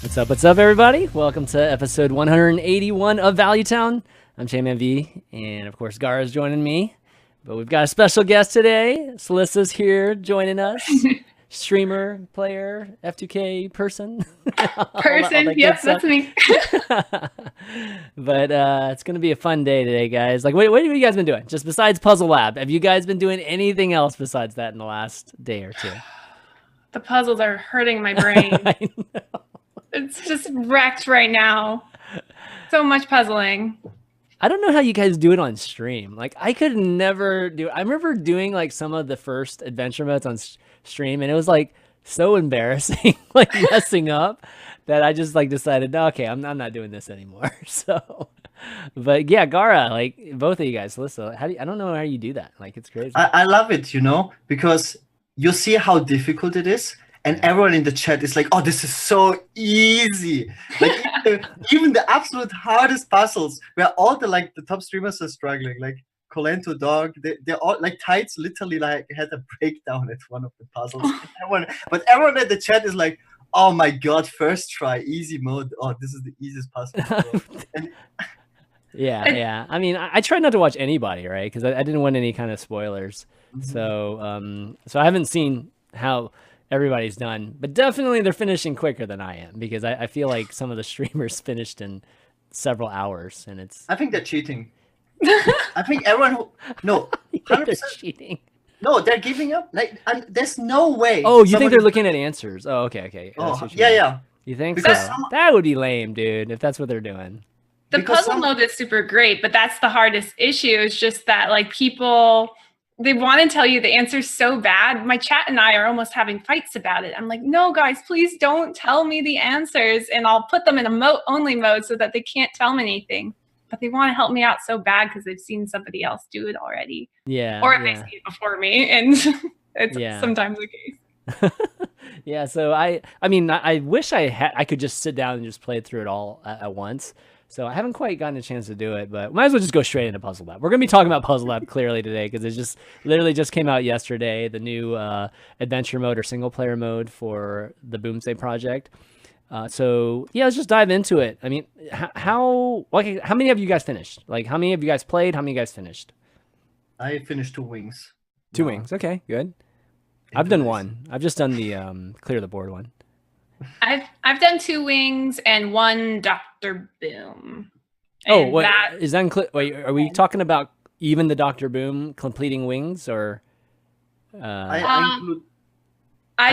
What's up, everybody? Welcome to episode 181 of Value Town. I'm ChanmanV, and of course, Gaara is joining me. But we've got a special guest today. Slyssa's here joining us. Streamer, player, F2K person. Yep, that's me. But it's going to be a fun day today, guys. Like, what have you guys been doing? Just besides Puzzle Lab, have you guys been doing anything else besides that in the last day or two? The puzzles are hurting my brain. I know. It's just wrecked right now. So much puzzling. I don't know how you guys do it on stream. Like, I could never do it. I remember doing like some of the first adventure modes on stream, and it was like so embarrassing, like messing up, that I just like decided, no, okay, I'm not doing this anymore. So, but yeah, Gaara, like both of you guys, Slysssa, I don't know how you do that. Like, it's crazy. I love it, because you see how difficult it is. And everyone in the chat is like, oh, this is so easy. Like even the absolute hardest puzzles where all the top streamers are struggling, like Colento Dog, they're all like Tights literally like had a breakdown at one of the puzzles. But everyone in the chat is like, oh my god, first try, easy mode. Oh, this is the easiest puzzle. Yeah. I mean, I try not to watch anybody, right? Because I didn't want any kind of spoilers. So I haven't seen how everybody's done, but definitely they're finishing quicker than I am, because I feel like some of the streamers finished in several hours, and it's. I think they're cheating. I think everyone no, 100% they're cheating. No, they're giving up. Like, there's no way. Oh, you think they're looking at answers? Oh, okay. Oh, yeah. You think because so? That would be lame, dude. If that's what they're doing. The puzzle mode is super great, but that's the hardest issue. Is just that like people. They want to tell you the answer's so bad. My chat and I are almost having fights about it. I'm like, no, guys, please don't tell me the answers. And I'll put them in emote-only mode so that they can't tell me anything. But they want to help me out so bad because they've seen somebody else do it already. Yeah. Or if they see it before me. And it's sometimes the case. Yeah, so I mean, I wish I could just sit down and just play through it all at once. So I haven't quite gotten a chance to do it, but might as well just go straight into Puzzle Lab. We're going to be talking about Puzzle Lab clearly today, because it just literally just came out yesterday, the new adventure mode or single player mode for the Boomsday project. So yeah, let's just dive into it. I mean, how many of you guys finished? Like, how many of you guys played? How many of you guys finished? I finished 2 wings. 2 wings. Okay, good. I've done one. I've just done the clear the board one. I've done 2 wings and 1 Dr. Boom. And wait, is that wait, are we talking about even the Dr. Boom completing wings, or? I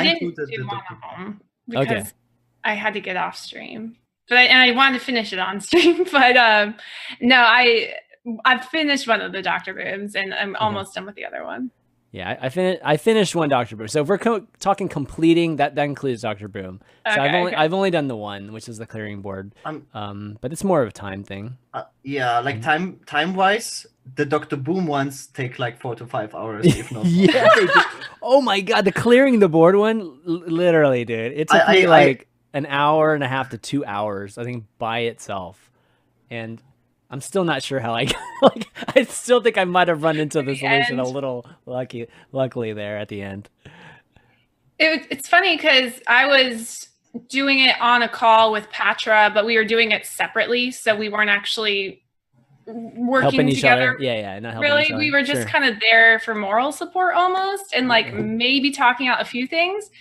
didn't do one of them because I had to get off stream, but I wanted to finish it on stream. But no, I've finished one of the Dr. Booms, and I'm almost done with the other one. Yeah, I finished 1 Dr. Boom. So if we're talking completing, that includes Dr. Boom. So I've only done the 1, which is the clearing board. But it's more of a time thing. Yeah, like time wise, the Dr. Boom ones take like 4 to 5 hours, if not. Yeah. Oh my god, the clearing the board one, literally, dude. It took me like an hour and a half to 2 hours, I think, by itself, and I'm still not sure how I like. I still think I might have run into the solution a little luckily there at the end. It's funny because I was doing it on a call with Patra, but we were doing it separately, so we weren't actually working helping each together. other. Yeah, not helping really. Each other. We were just kind of there for moral support almost, and like maybe talking out a few things.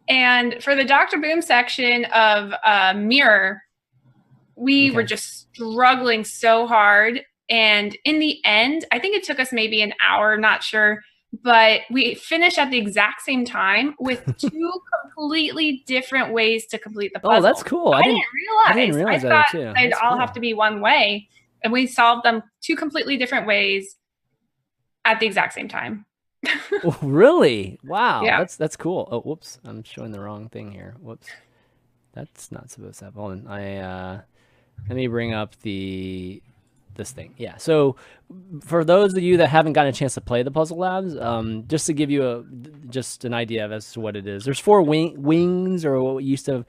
And for the Dr. Boom section of Mirror, we were just struggling so hard. And in the end, I think it took us maybe an hour, not sure, but we finished at the exact same time with 2 completely different ways to complete the puzzle. Oh, that's cool. I didn't realize that thought too. they'd all cool. have to be one way. And we solved them 2 completely different ways at the exact same time. Oh, really? Wow. Yeah. That's cool. Oh, whoops. I'm showing the wrong thing here. Whoops. That's not supposed to happen. Hold on. Let me bring up this thing. Yeah. So for those of you that haven't gotten a chance to play the Puzzle Labs, just to give you just an idea of as to what it is, there's 4 wings, or what used to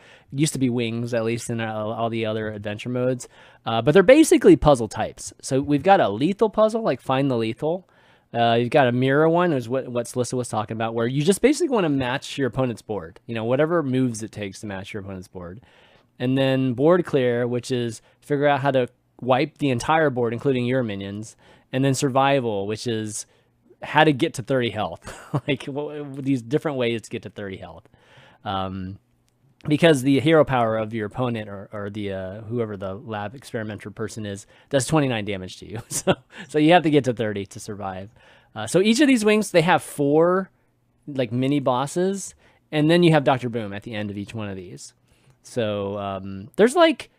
be wings, at least in all the other adventure modes. But they're basically puzzle types. So we've got a lethal puzzle, like find the lethal. You've got a mirror one, is what Slysssa was talking about, where you just basically want to match your opponent's board. You know, whatever moves it takes to match your opponent's board. and then board clear, which is figure out how to wipe the entire board, including your minions, and then survival, which is how to get to 30 health, like these different ways to get to 30 health. Because the hero power of your opponent or the whoever the lab experimenter person is does 29 damage to you. So you have to get to 30 to survive. So each of these wings, they have 4 like mini bosses, and then you have Dr. Boom at the end of each one of these. So there's like,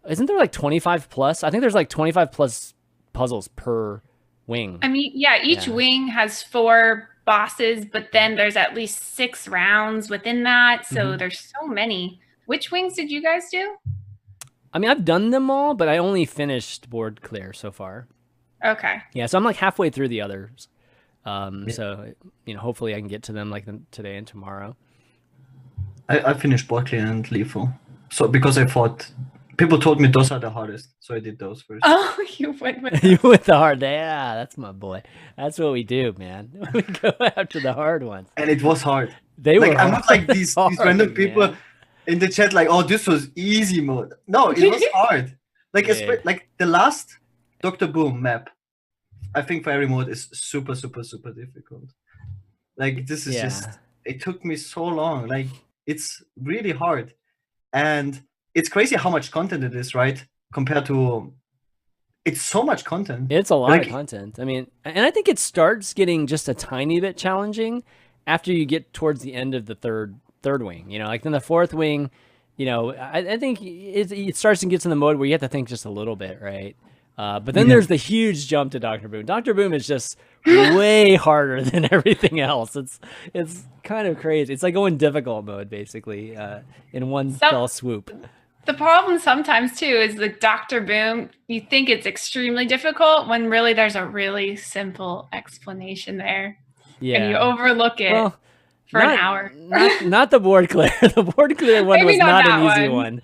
isn't there like 25 plus? I think there's like 25 plus puzzles per wing. I mean, yeah, each wing has 4 bosses, but then there's at least 6 rounds within that. So there's so many. Which wings did you guys do? I mean, I've done them all, but I only finished board clear so far. Okay. Yeah, so I'm like halfway through the others. So, you know, hopefully I can get to them like today and tomorrow. I finished board clear and lethal. So because I thought people told me those are the hardest, so I did those first. Oh, you went with You went the hard. Yeah, that's my boy. That's what we do, man. We go after the hard ones. And it was hard. They were. Like, I'm not like these random people man. in the chat like, oh, this was easy mode. No, it was hard. Like like the last Dr. Boom map, I think for every mode is super, super, super difficult. Like this is just, it took me so long. Like it's really hard. And it's crazy how much content it is, right? Compared to, it's so much content. It's a lot of content. I mean, and I think it starts getting just a tiny bit challenging after you get towards the end of the third wing. You know, like then the 4th wing, you know, I think it starts to get to the mode where you have to think just a little bit, right? But then there's the huge jump to Dr. Boom. Dr. Boom is just way harder than everything else. It's kind of crazy. It's like going difficult mode basically in one fell swoop. The problem sometimes too is the Dr. Boom, you think it's extremely difficult when really there's a really simple explanation there. Yeah. And you overlook it for an hour. Not the board clear. The board clear one was not an easy one.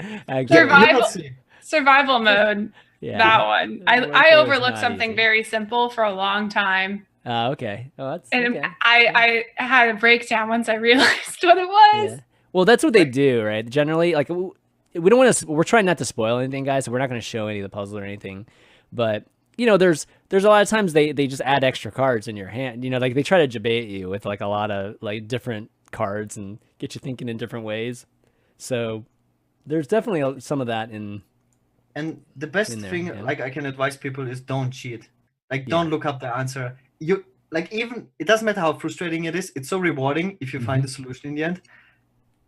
Survival mode. Yeah. That one. I overlooked something very simple for a long time. Okay. Oh, that's and okay. I had a breakdown once I realized what it was. Yeah. Well, that's what they do, right? Generally, like we don't want to. We're trying not to spoil anything, guys. So we're not going to show any of the puzzle or anything. But you know, there's a lot of times they just add extra cards in your hand. You know, like they try to debate you with like a lot of like different cards and get you thinking in different ways. So there's definitely some of that in. And the best thing, like I can advise people, is don't cheat. Like don't look up the answer. You like even it doesn't matter how frustrating it is. It's so rewarding if you find the solution in the end.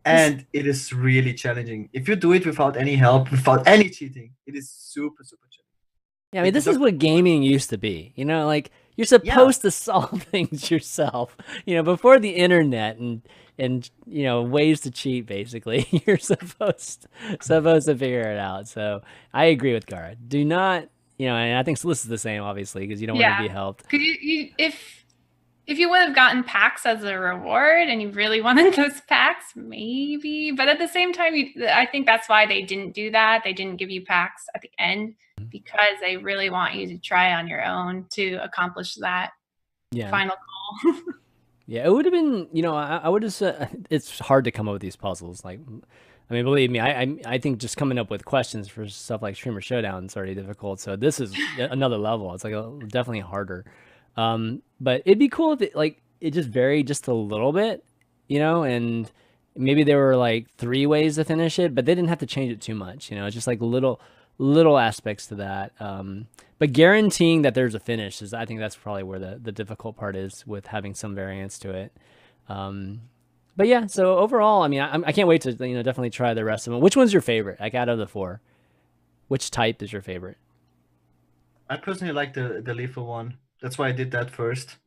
And it is really challenging. If you do it without any help, without any cheating, it is super, super challenging. Yeah, I mean, this is what gaming used to be. You know, like you're supposed to solve things yourself. You know, before the internet and you know ways to cheat. Basically, you're supposed to figure it out. So I agree with Gaara. Do not, you know, and I think Slysssa is the same, obviously, because you don't want to be helped. Could if you would have gotten packs as a reward and you really wanted those packs, maybe. But at the same time, I think that's why they didn't do that. They didn't give you packs at the end because they really want you to try on your own to accomplish that final goal. Yeah, it would have been, you know, I would have said it's hard to come up with these puzzles. Like, I mean, believe me, I think just coming up with questions for stuff like Streamer Showdown is already difficult. So this is another level. It's like definitely harder. But it'd be cool if it just varied just a little bit, you know, and maybe there were like 3 ways to finish it, but they didn't have to change it too much, you know, just like little aspects to that. But guaranteeing that there's a finish I think that's probably where the difficult part is with having some variance to it. But yeah, so overall, I mean, I can't wait to, you know, definitely try the rest of them. Which one's your favorite? Like out of the 4, which type is your favorite? I personally like the lethal one. That's why I did that first.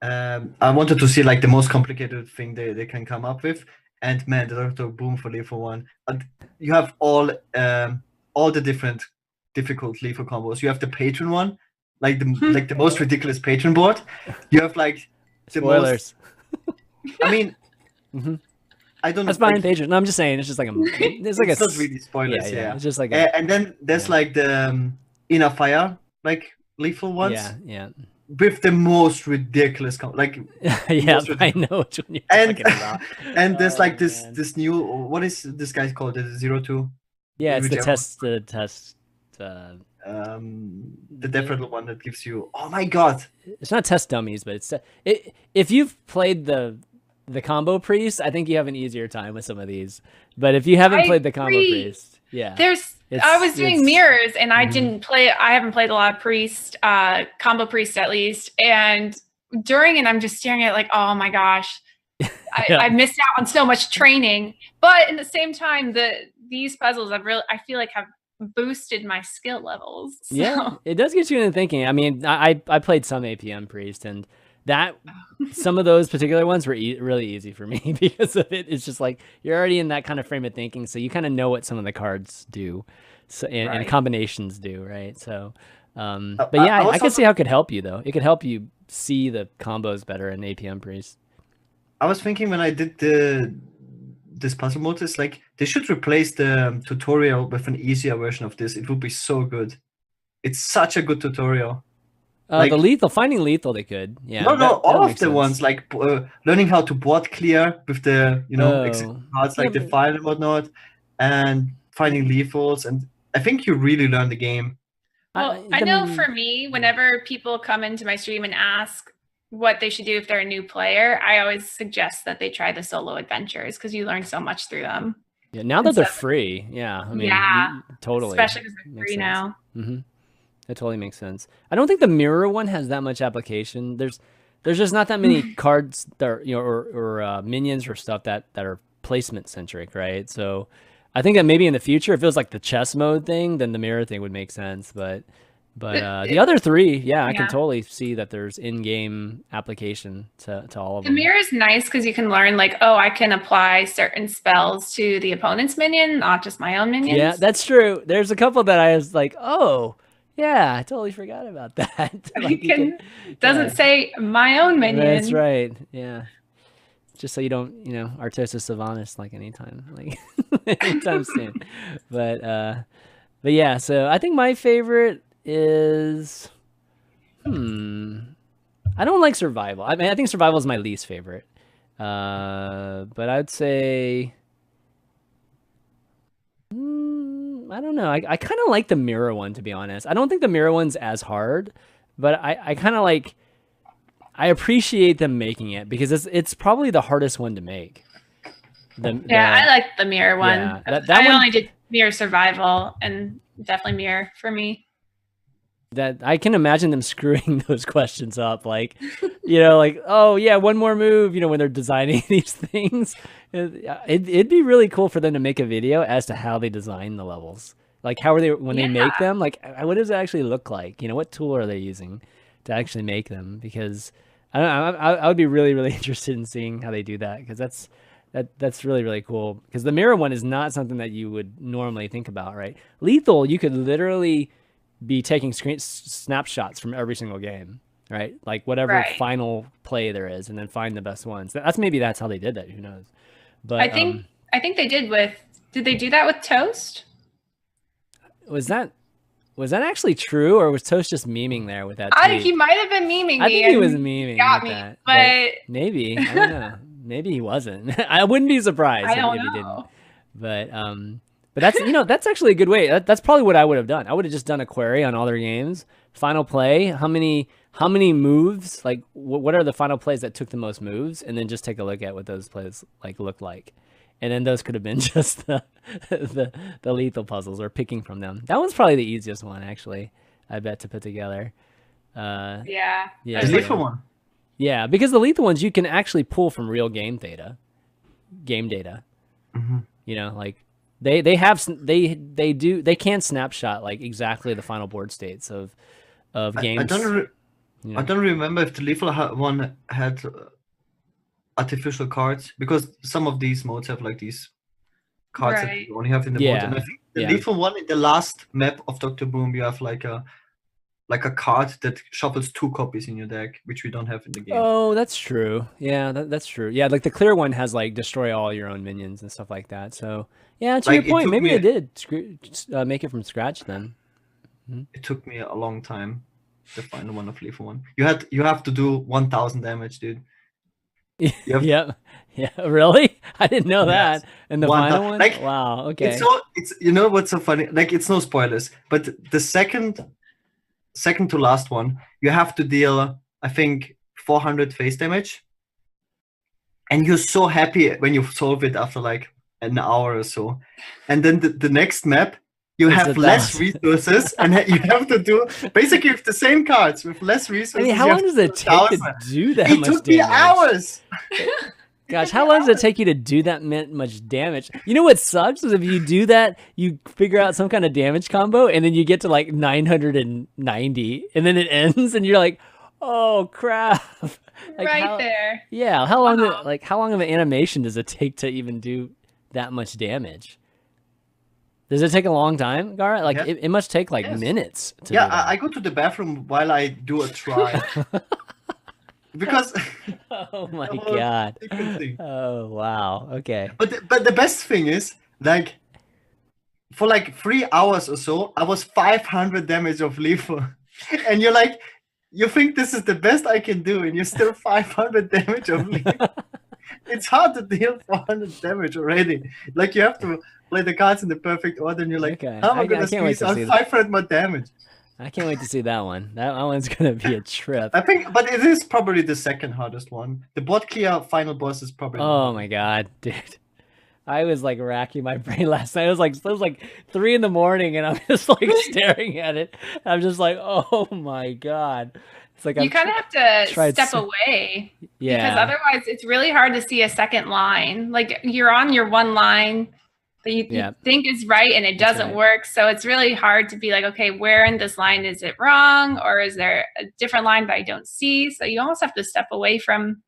I wanted to see like the most complicated thing they can come up with. And man, the Dr. Boom for lethal one. You have all the different difficult lethal combos. You have the patron one, like the most ridiculous patron board. You have like the spoilers. I mean, I don't. That's fine, patron. No, I'm just saying it's just like it's not really spoilers. Yeah. It's just like and then there's like the inner fire like lethal ones. Yeah. With the most ridiculous I know which one you're talking about. And there's like this new, what is this guy called? The 02 Yeah, it's the whichever. test. The different one that gives you. Oh my god! It's not test dummies, but if you've played the combo priest, I think you have an easier time with some of these. But if you haven't played the combo priest, yeah, I was doing mirrors, and I didn't play. I haven't played a lot of priest, combo priest at least. And during it, I'm just staring at it like, oh my gosh, I missed out on so much training. But in the same time, these puzzles I feel like have boosted my skill levels. So. Yeah, it does get you into thinking. I mean, I played some APM priest, and that some of those particular ones were really easy for me because of it. It's just like you're already in that kind of frame of thinking, so you kind of know what some of the cards do, so and combinations do, right? So, but yeah, I can see how it could help you though. It could help you see the combos better in APM priest. I was thinking when I did this puzzle mode, it's like they should replace the tutorial with an easier version of this. It would be so good. It's such a good tutorial. The finding lethal, they could. Yeah. No, all of the ones like learning how to board clear with the cards like the file and whatnot, and finding lethals. And I think you really learn the game. Well, I know for me, whenever people come into my stream and ask what they should do if they're a new player, I always suggest that they try the solo adventures because you learn so much through them. Yeah, now that they're free, yeah, I mean, totally, especially because they're free now. That totally makes sense. I don't think the mirror one has that much application. There's just not that many cards that are, or minions or stuff that are placement centric, right? So I think that maybe in the future, if it was like the chess mode thing, then the mirror thing would make sense. But the other three, I can totally see that there's in-game application to all of them. The mirror is nice because you can learn like, oh, I can apply certain spells to the opponent's minion, not just my own minions. Yeah, that's true. There's a couple that I was like, oh, yeah, I totally forgot about that. Like doesn't say my own minion. That's right. Yeah. Just so you don't, Artosis Sylvanas like anytime soon. But yeah, so I think my favorite is I don't like survival. I mean, I think survival is my least favorite. But I'd say I don't know. I kind of like the mirror one, to be honest. I don't think the mirror one's as hard, but I kind of like I appreciate them making it because it's probably the hardest one to make. I like the mirror one. Yeah, I only did mirror survival, and definitely mirror for me. That I can imagine them screwing those questions up, like, like, oh yeah, one more move, when they're designing these things. It'd be really cool for them to make a video as to how they design the levels. Like, how are they when they make them? Like, what does it actually look like? What tool are they using to actually make them? Because I don't know, I would be really, really interested in seeing how they do that, because that's really, really cool. Because the mirror one is not something that you would normally think about, right? Lethal, you could literally be taking snapshots from every single game, right? Like whatever final play there is, and then find the best ones. That's how they did that. Who knows? But I think they did they do that with Toast? Was that actually true, or was Toast just memeing there with that? He might have been memeing me. I think he was memeing. Got me, that, but maybe I don't know. Maybe he wasn't. I wouldn't be surprised if he didn't. But that's that's actually a good way. That's probably what I would have done. I would have just done a query on all their games. Final play, how many moves? Like what are the final plays that took the most moves? And then just take a look at what those plays looked like. And then those could have been just the lethal puzzles, or picking from them. That one's probably the easiest one, actually, I bet, to put together. The lethal one. Yeah, because the lethal ones you can actually pull from real game data. Mm-hmm. Like they can snapshot like exactly the final board states of games. I don't remember if the lethal one had artificial cards, because some of these modes have like these cards that you only have in the mode. And I think the lethal one in the last map of Dr. Boom, you have like a card that shuffles 2 copies in your deck, which we don't have in the game. Oh, that's true. Yeah, that's true. Yeah, like the clear one has like destroy all your own minions and stuff like that. So yeah, to your point, maybe they did make it from scratch then. Mm-hmm. It took me a long time to find the one of lethal one. You have to do 1,000 damage, dude. You have Yep. Yeah. Really? I didn't know Yes. that. And the One final time. one? Like, Wow. Okay. it's you know what's so funny? Like, it's no spoilers, but the second to last one, you have to deal, I think, 400 face damage, and you're so happy when you solve it after like an hour or so. And then the next map, you It's have less 1,000. resources, and you have to do basically with the same cards with less resources. I mean, how you long have does to it do take to 1,000. do that It much took me damage? hours. Gosh, how long does it take you to do that much damage? You know what sucks is if you do that, you figure out some kind of damage combo, and then you get to like 990, and then it ends, and you're like, "Oh crap!" Like, Right there. Yeah, how long? How long of an animation does it take to even do that much damage? Does it take a long time, Gaara? Like Yeah. it must take like Yes. minutes. To Yeah, do that. I go to the bathroom while I do a try. Because Oh my the whole god! sequencing. Oh wow! Okay. But the best thing is, like, for like 3 hours or so, I was 500 damage of lethal, and you're like, you think this is the best I can do, and you're still 500 damage of lethal. It's hard to deal 400 damage already. Like, you have to play the cards in the perfect order, and you're like, Okay. how am I I gonna can't wait squeeze to out see that. 500 more damage? I can't wait to see that one. That one's gonna be a trip. I think, but it is probably the second hardest one. The bot clear final boss is probably. Oh my god, dude! I was like racking my brain last night. It was like 3 in the morning, and I'm just like staring at it. I'm just like, oh my god! It's like You kind of have to tried step so- away because yeah, otherwise it's really hard to see a second line. Like you're on your one line that you Yeah. think is right and it That's doesn't right. work. So it's really hard to be like, okay, where in this line is it wrong? Or is there a different line that I don't see? So you almost have to step away from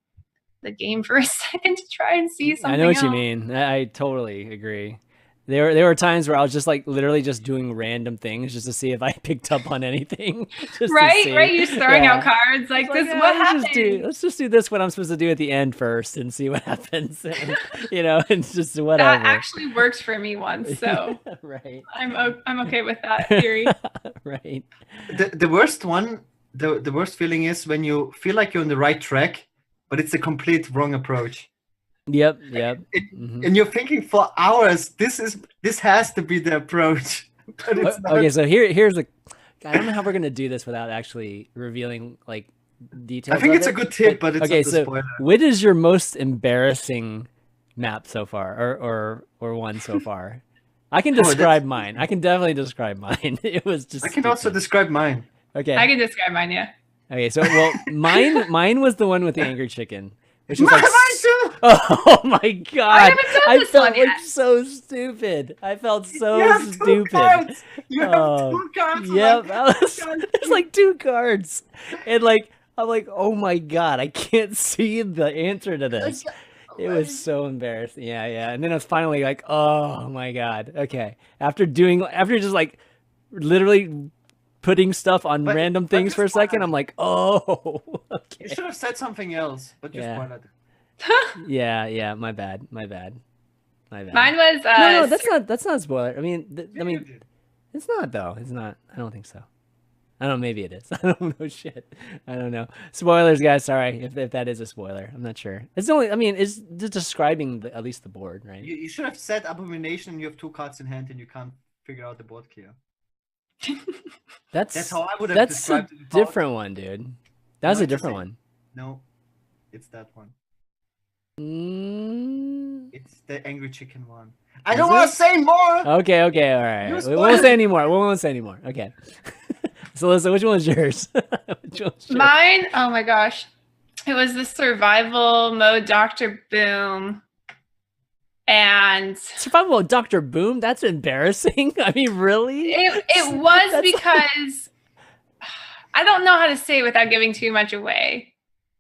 the game for a second to try and see something I know what you else. mean. I totally agree. There were times where I was just like literally just doing random things just to see if I picked up on anything. Just to Right, see. right. You're just throwing Yeah. out cards like It's this. yeah, What let's just do this what I'm supposed to do at the end first and see what happens. And, it's just whatever. That actually worked for me once, so right. I'm okay with that theory. Right. The worst one, the worst feeling is when you feel like you're on the right track, but it's a complete wrong approach. Yep. Mhm. And you're thinking for hours, this has to be the approach. But it's not. Okay, so here's a. I don't know how we're gonna do this without actually revealing like details. I think of it's a it, good tip, but it's okay. not a So, spoiler. what is your most embarrassing map so far, or one so far? I can that's describe mine. I can definitely describe mine. It was just. I can also stupid. describe mine. Okay. I can describe mine, yeah. Okay. So mine was the one with the angry chicken, which was Mine like. too! Oh my god! I haven't done this felt one yet. like so stupid. I felt so You have two stupid. cards. You have Oh, two cards. Yep, Like, it's like 2 cards, and like I'm like, oh my god, I can't see the answer to this. It was so embarrassing. Yeah, and then it was finally like, oh my god, okay. After just like literally putting stuff on But- random but things it's for a second, fine. I'm like, oh, You okay. should have said something else, but just Yeah. spoiled it. Yeah, my bad. Mine was No, that's not a spoiler. I mean, Yeah, you did. it's not though. It's not. I don't think so. I don't know. Maybe it is. I don't know. Shit. I don't know. Spoilers, guys. Sorry if that is a spoiler. I'm not sure. It's only. I mean, it's just describing at least the board, right? You should have said Abomination and you have 2 cards in hand and you can't figure out the board clear. That's how I would have That's a described it. different one, dude. That's No, a it's the different same. one. No, it's that one. Mm, It's the angry chicken one. I Is don't want it? to say more. okay. All right. You We spoiled won't say it. anymore. We won't say anymore. Okay. So, Slysssa, which one was yours? Which one was yours? mine. Oh my gosh, it was the survival mode Dr. Boom, and Survival mode Dr. Boom? That's embarrassing. I mean, really? it was That's- because I don't know how to say it without giving too much away.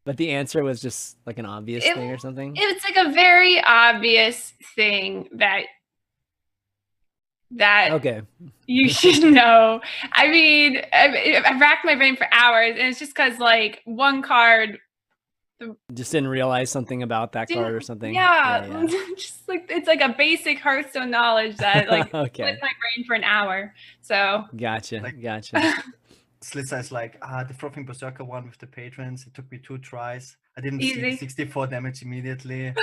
But the answer was just like an obvious It- thing or something? It's like a very obvious thing that Okay. you should know. I mean, I racked my brain for hours, and it's just because like one card. Just didn't realize something about that card or something? Yeah, just like it's like a basic Hearthstone knowledge that like Okay. split my brain for an hour. So Gotcha. Like- Gotcha. Slysssa is like, the Frothing Berserker one with the patrons. It took me 2 tries. I didn't see the Easy. 64 damage immediately.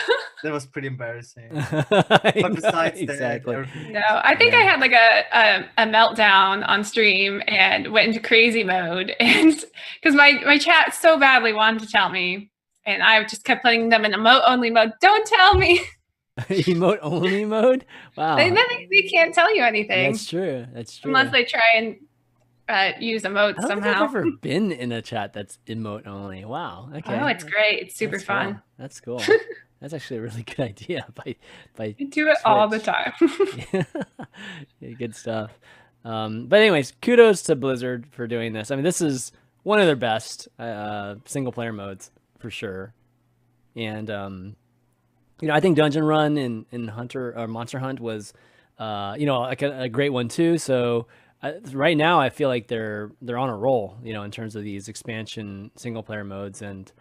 That was pretty embarrassing. I But know, besides exactly. that, everything. No, I think I had like a meltdown on stream and went into crazy mode, and because my chat so badly wanted to tell me, and I just kept putting them in emote only mode. Don't tell me. Emote only mode. Wow. They can't tell you anything. That's true. That's true. Unless they try and use emotes I don't somehow. think I've ever been in a chat that's emote only. Wow. Okay. Oh, it's great. It's super That's fun. cool. That's cool. That's actually a really good idea. By I do it all the Twitch. time. Yeah, good stuff. But anyways, kudos to Blizzard for doing this. I mean, this is one of their best single player modes for sure. And I think Dungeon Run in Hunter or Monster Hunt was like a great one too. So right now I feel like they're on a roll, in terms of these expansion single player modes, and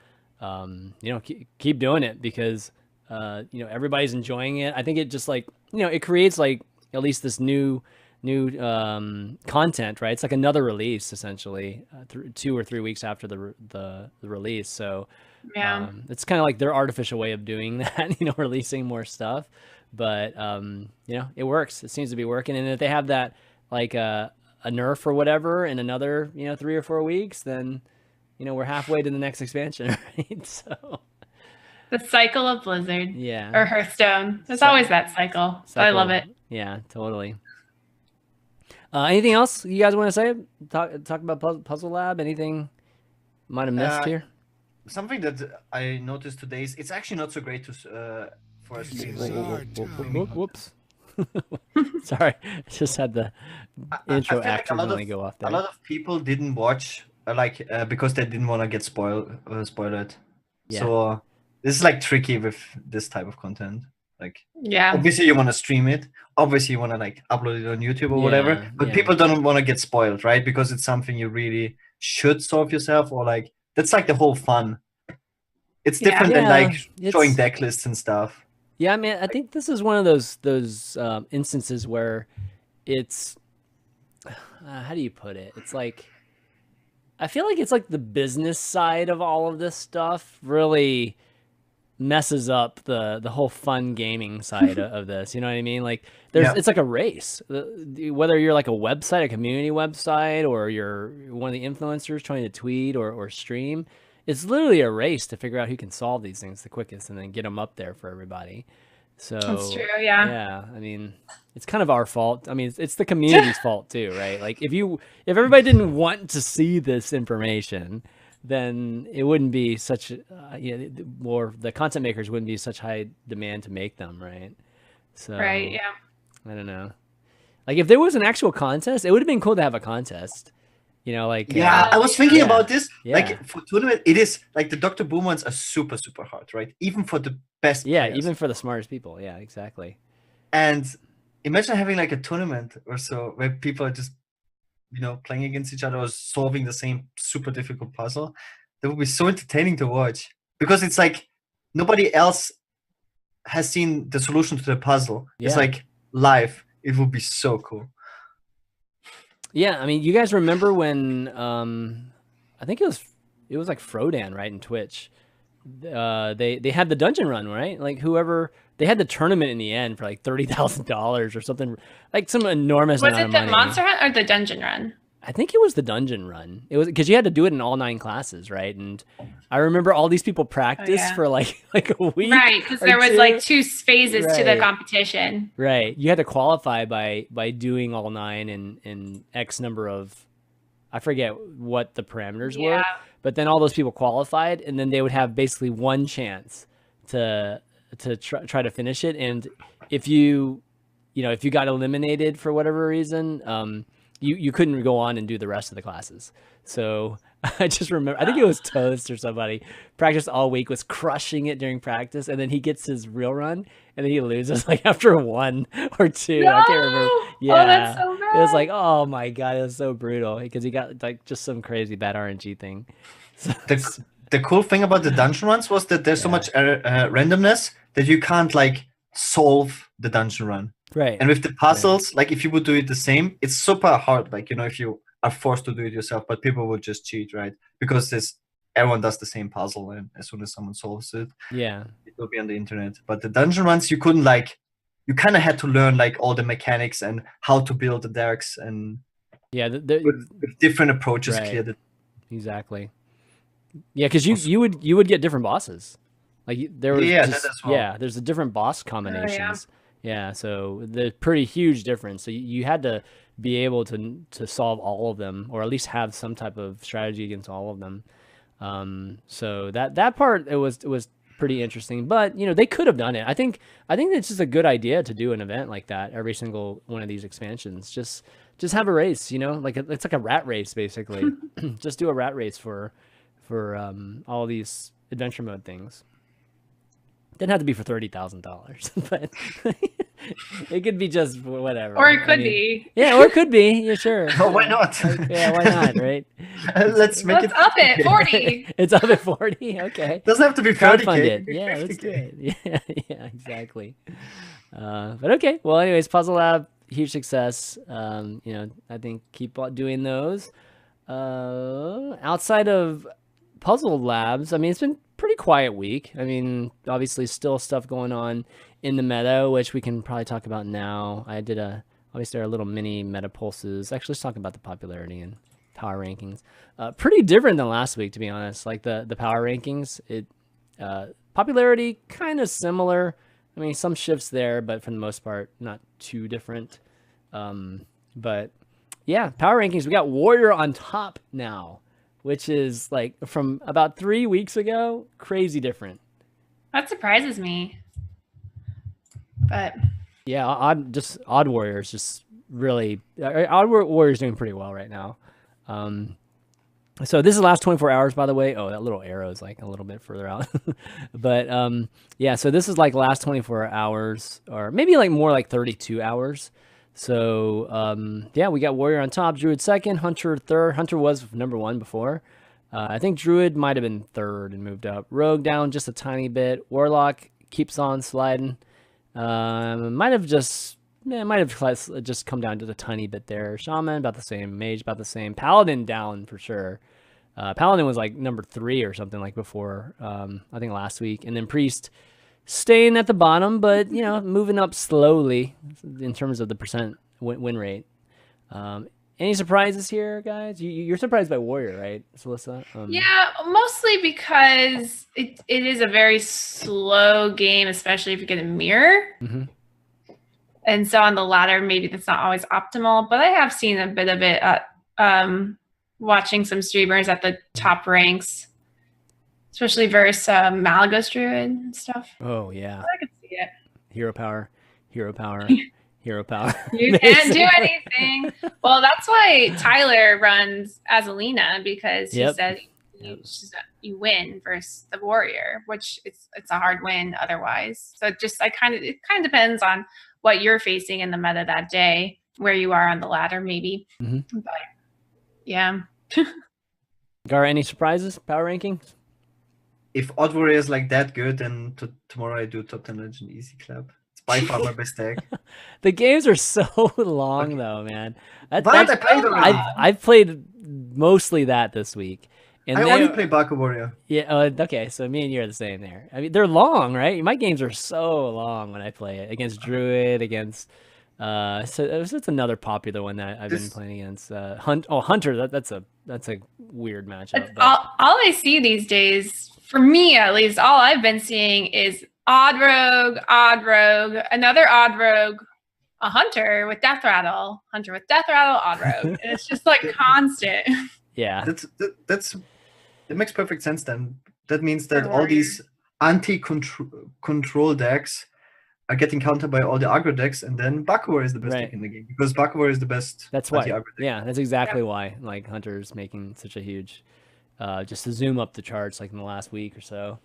keep doing it because everybody's enjoying it. I think it just it creates like at least this new content, right? It's like another release essentially, 2 or 3 weeks after the release. So Yeah. it's kind of like their artificial way of doing that, releasing more stuff. But it works. It seems to be working. And if they have that like a nerf or whatever in another 3 or 4 weeks, then we're halfway to the next expansion, right? So The cycle of Blizzard. yeah. Or Hearthstone. There's always that cycle. So I love it. Yeah, totally. Anything else you guys want to say? Talk about Puzzle Lab? Anything might have missed here? Something that I noticed today is it's actually not so great to for a stream. Whoops. Sorry, I just had the intro accidentally go off there. A lot of people didn't watch because they didn't want to get spoiled. Yeah. So this is like tricky with this type of content. Like, Yeah. obviously you want to stream it. Obviously you want to like upload it on YouTube or whatever. But people don't want to get spoiled, right? Because it's something you really should solve yourself, or like that's like the whole fun. It's different than like showing deck lists and stuff. Yeah, man, I think this is one of those instances where it's how do you put it? It's like I feel like it's like the business side of all of this stuff really messes up the whole fun gaming side of this. You know what I mean? Like it's like a race. Whether you're like a website, a community website, or you're one of the influencers trying to tweet or stream, it's literally a race to figure out who can solve these things the quickest and then get them up there for everybody. So that's true. Yeah. Yeah. I mean, it's kind of our fault. I mean, it's the community's fault too, right? Like if everybody didn't want to see this information, then it wouldn't be such or the content makers wouldn't be such high demand to make them, right? So right. Yeah. I don't know. Like if there was an actual contest, it would have been cool to have a contest. I was thinking about this. Yeah. Like for tournament, it is like the Dr. Boom ones are super, super hard, right? Even for the best players. Even for the smartest people. Yeah, exactly. And imagine having like a tournament or so where people are just, playing against each other or solving the same super difficult puzzle. That would be so entertaining to watch because it's like nobody else has seen the solution to the puzzle. Yeah. It's like live. It would be so cool. Yeah, I mean, you guys remember when I think it was like Frodan, right, in Twitch. They had the dungeon run, right? Like they had the tournament in the end for like $30,000 or something, like some enormous amount of money. Was it the Monster Hunt or the dungeon run? I think it was the dungeon run. It was because you had to do it in all 9 classes, right? And I remember all these people practiced for like a week, right? Because there was like 2 phases to the competition, right? You had to qualify by doing all 9 in X number of, I forget what the parameters were, but then all those people qualified, and then they would have basically one chance to try to finish it. And if you got eliminated for whatever reason, you couldn't go on and do the rest of the classes. So I just remember, I think it was Toast or somebody practiced all week, was crushing it during practice, and then he gets his real run, and then he loses like after 1 or 2. No! I can't remember. Yeah, oh, that's so bad. It was like, oh my god, it was so brutal because he got like just some crazy bad RNG thing. So, the cool thing about the dungeon runs was that there's so much randomness that you can't like solve the dungeon run. Right. And with the puzzles, like if you would do it the same, it's super hard. Like, if you are forced to do it yourself, but people will just cheat, right? Because everyone does the same puzzle, and as soon as someone solves it, Yeah. it will be on the internet. But the dungeon ones, you couldn't you kind of had to learn like all the mechanics and how to build the decks and with different approaches. Right. Cleared it. Exactly. Yeah, because you would get different bosses. Like there was there's a different boss combinations. Yeah, so the pretty huge difference. So you had to be able to solve all of them, or at least have some type of strategy against all of them. So that part it was pretty interesting. But they could have done it. I think it's just a good idea to do an event like that every single one of these expansions. Just have a race, like it's like a rat race basically. Just do a rat race for all these adventure mode things. Didn't have to be for $30,000, but it could be just whatever. Or it could be. Yeah, or it could be. Yeah, sure. Oh, why not? Yeah, why not, right? Let's up at 40. It's up at 40. Okay. Doesn't have to be 30K. Crowdfund it. Yeah, let's do it. Yeah, exactly. But okay. Well, anyways, Puzzle Lab, huge success. I think keep doing those. Outside of Puzzle Labs, I mean, it's been pretty quiet week. I mean, obviously still stuff going on in the meta, which we can probably talk about now. I did obviously our little mini meta pulses. Actually, let's talk about the popularity and power rankings. Pretty different than last week, to be honest. Like the power rankings, popularity kind of similar. I mean, some shifts there, but for the most part, not too different. But yeah, power rankings, we got Warrior on top now, which is like from about 3 weeks ago, crazy different. That surprises me. But yeah, Odd Warriors just really Odd Warriors doing pretty well right now. So this is the last 24 hours, by the way. Oh, that little arrow is like a little bit further out. But yeah, so this is like last 24 hours, or maybe like more like 32 hours. So yeah, we got Warrior on top, Druid second, Hunter third. Hunter was number 1 before. I think Druid might have been third and moved up. Rogue down just a tiny bit. Warlock keeps on sliding. Might have just come down just a tiny bit there. Shaman about the same. Mage about the same. Paladin down for sure. Paladin was like number 3 or something like before. I think last week, and then Priest staying at the bottom, but moving up slowly in terms of the percent win rate. Any surprises here, guys? You're surprised by Warrior, right, Slysssa? Yeah, mostly because it is a very slow game, especially if you get a mirror. Mm-hmm. And so on the ladder, maybe that's not always optimal, but I have seen a bit of it watching some streamers at the top ranks, especially versus Malagos Druid and stuff. Oh, yeah. I could see it. Hero power. Hero power. You can't do anything. Well, that's why Tyler runs as Alina, because he said you win versus the Warrior, which it's a hard win otherwise. So it kind of depends on what you're facing in the meta that day, where you are on the ladder, maybe. Mm-hmm. But yeah. Gaara, any surprises? Power rankings? If Odd Warrior is like that good, then tomorrow I do top 10 legend easy clap. It's by far my best deck. The games are so long though, man. I've played mostly that this week. And I only play Baka Warrior. Yeah, okay, so me and you are the same there. I mean, they're long, right? My games are so long when I play it. Against Druid, against... so it's another popular one that I've been playing against. Hunter, that's a weird matchup. All I see these days, for me at least, all I've been seeing is odd rogue, another odd rogue, a hunter with death rattle, odd rogue. And it's just like constant. Yeah. That makes perfect sense then. That means that all these anti-control decks are getting countered by all the aggro decks, and then Bakawar is the best deck in the game, because Bakawar is the best. That's why. Yeah, that's exactly why. Like Hunter's making such a huge, just to zoom up the charts like in the last week or so.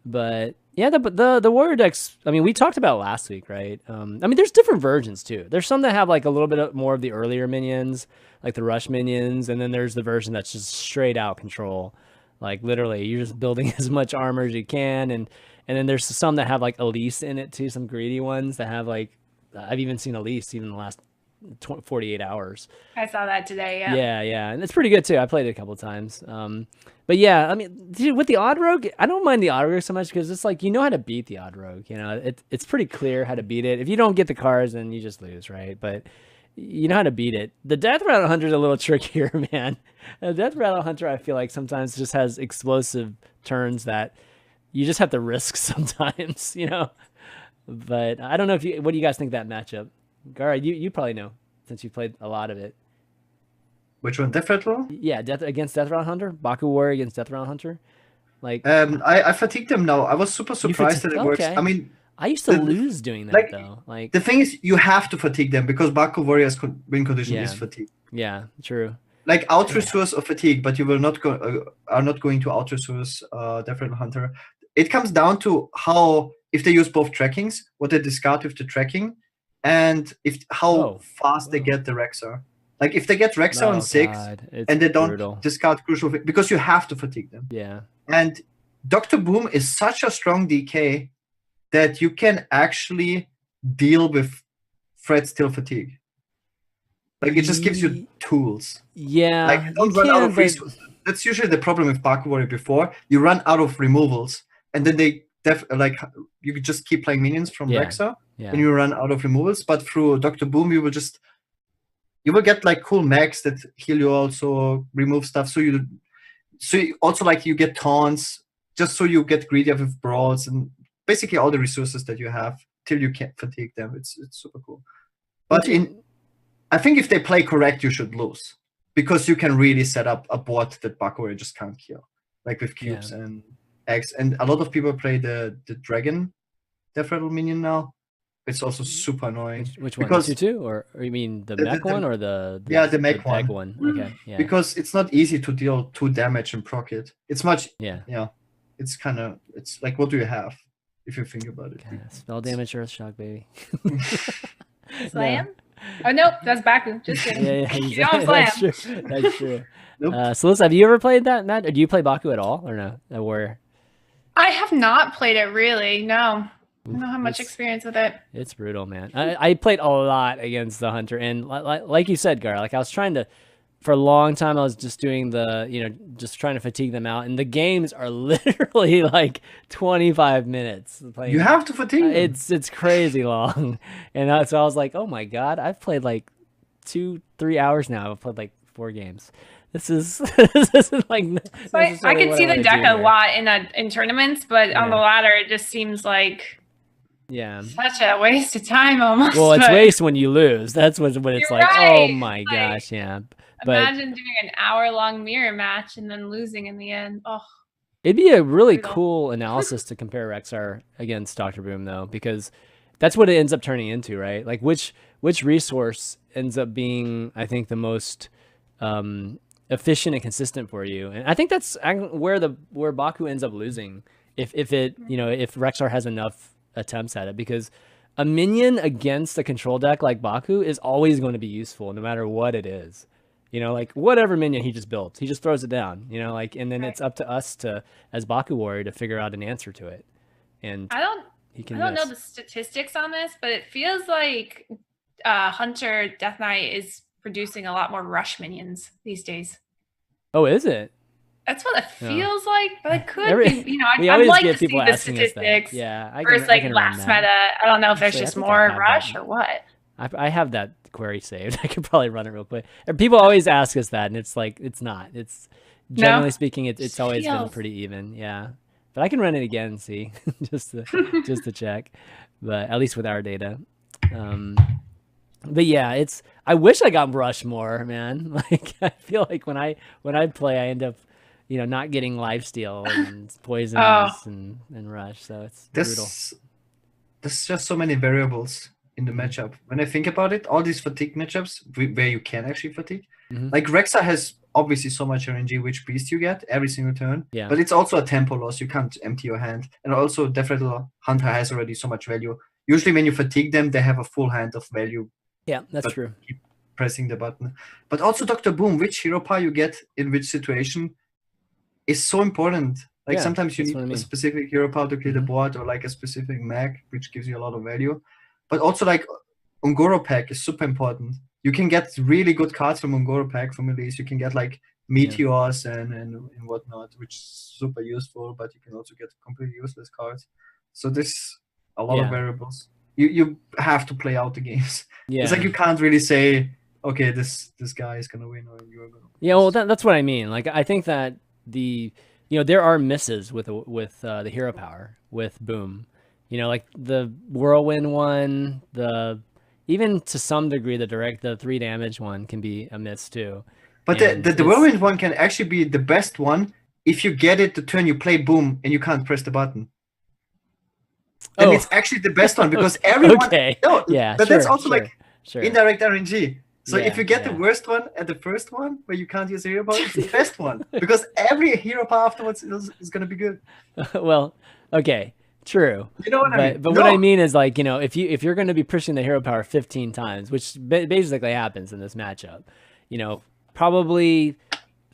But yeah, the Warrior decks. I mean, we talked about last week, right? I mean, there's different versions too. There's some that have like a little bit more of the earlier minions, like the rush minions, and then there's the version that's just straight out control. Like literally, you're just building as much armor as you can, and then there's some that have like Elise in it too. Some greedy ones that have like, I've even seen Elise even the last 48 hours. I saw that today. Yeah. Yeah, and it's pretty good too. I played it a couple of times. But yeah, I mean, dude, with the odd rogue, I don't mind the odd rogue so much because it's like you know how to beat the odd rogue. You know, it's pretty clear how to beat it. If you don't get the cards, then you just lose, right? But you know how to beat it. The Death Rattle Hunter is a little trickier, man. The Death Rattle Hunter, I feel like sometimes just has explosive turns that you just have to risk sometimes, you know. But I don't know if you. What do you guys think of that matchup, Gaara? You probably know since you played a lot of it. Which one? Death Rattle? Yeah, against Death Rattle Hunter, Baku Warrior against Death Rattle Hunter. Like, I fatigued them now. I was super surprised that it works. Okay. I mean, I used to lose doing that though. Like the thing is, you have to fatigue them because Baku Warrior's win condition is fatigue. Yeah, true. Like out resource or fatigue, but you will not go are not going to out resource Death Rattle Hunter. It comes down to how if they use both trackings, what they discard with the tracking, and how fast they get the Rexar. Like if they get Rexar on 6 and they don't discard crucial, because you have to fatigue them. Yeah. And Dr. Boom is such a strong DK that you can actually deal with threat still fatigue. Like it just gives you tools. Yeah. Like you don't run out of resources. That's usually the problem with Baku Warrior before. You run out of removals and then they like you could just keep playing minions from Rexar and you run out of removals. But through Dr. Boom you will get like cool mechs that heal you, also remove stuff. So you also like you get taunts just so you get greedier with brawls and basically all the resources that you have till you can't fatigue them. It's super cool. But I think if they play correct, you should lose because you can really set up a board that Baku Warrior just can't kill, like with cubes and eggs. And a lot of people play the dragon Death Rattle minion now. It's also super annoying. Which one? Because, the 2-2? Or you mean the mech one or the the mech one? Okay, yeah. Because it's not easy to deal 2 damage and proc it. It's much it's kind of like what do you have if you think about it? Spell damage, Earth Shock, baby. Slam? Oh nope, that's Baku. Just kidding. Yeah, You don't slam. That's true. Nope. Slysssa, have you ever played that, Matt? Or do you play Baku at all, or no? A warrior? I have not played it really. No. I don't have much experience with it. It's brutal, man. I played a lot against the Hunter, and like you said, Gaara, like I was trying to, for a long time, I was just doing just trying to fatigue them out, and the games are literally like 25 minutes. You have to fatigue them. It's crazy long, and so I was like, oh my god, I've played like 2-3 hours now. I've played like 4 games. This is like. So I can see the deck a lot in tournaments, but on the ladder, it just seems like. Yeah. Such a waste of time almost. Well, it's waste when you lose. That's when it's like, right. oh my gosh, yeah. But imagine doing an hour-long mirror match and then losing in the end. Oh. It'd be a really cool analysis to compare Rexar against Dr. Boom though, because that's what it ends up turning into, right? Like which resource ends up being, I think, the most efficient and consistent for you. And I think that's where Baku ends up losing if Rexar has enough attempts at it, because a minion against a control deck like Baku is always going to be useful no matter what it is. Like whatever minion he just built, he just throws it down, and then it's up to us as Baku Warrior to figure out an answer to it. And I don't know the statistics on this, but it feels like Hunter Death Knight is producing a lot more rush minions these days. Oh, is it? That's what it feels like, but it could be. I'd like to see the statistics. Yeah, versus like last meta. I don't know if there's just more rush or what. I have that query saved. I could probably run it real quick. And people always ask us that, and it's like it's not. It's generally speaking, it's always been pretty even. Yeah, but I can run it again and see just to check. But at least with our data. But yeah, I wish I got rush more, man. Like I feel like when I play, I end up. Not getting lifesteal and poisons and rush. So it's brutal. There's just so many variables in the matchup. When I think about it, all these fatigue matchups where you can actually fatigue, like Rexar has obviously so much RNG which beast you get every single turn. Yeah. But it's also a tempo loss. You can't empty your hand. And also Death Rattle Hunter has already so much value. Usually when you fatigue them, they have a full hand of value. Yeah, that's true. Keep pressing the button. But also Dr. Boom, which hero power you get in which situation is so important. Like sometimes you need a specific hero power to clear the board, or like a specific mag, which gives you a lot of value. But also like Ungoro pack is super important. you can get really good cards from Ungoro pack from Elise. You can get like meteors and whatnot, which is super useful, but you can also get completely useless cards. So there's a lot of variables. You have to play out the games. It's like you can't really say, okay, this guy is gonna win or you're gonna win. Yeah, well, that's what I mean. Like, I think that there are misses with the hero power with Boom. Like the Whirlwind one, even to some degree the 3 damage one can be a miss too. But the Whirlwind one can actually be the best one if you get it the turn you play Boom and you can't press the button. Then it's actually the best one because everyone. No, but that's also like indirect RNG. So if you get the worst one at the first one where you can't use the hero power, it's the best one because every hero power afterwards is going to be good. Well, okay, true. You know what I mean? But what I mean is like if you're going to be pushing the hero power 15 times, which basically happens in this matchup, probably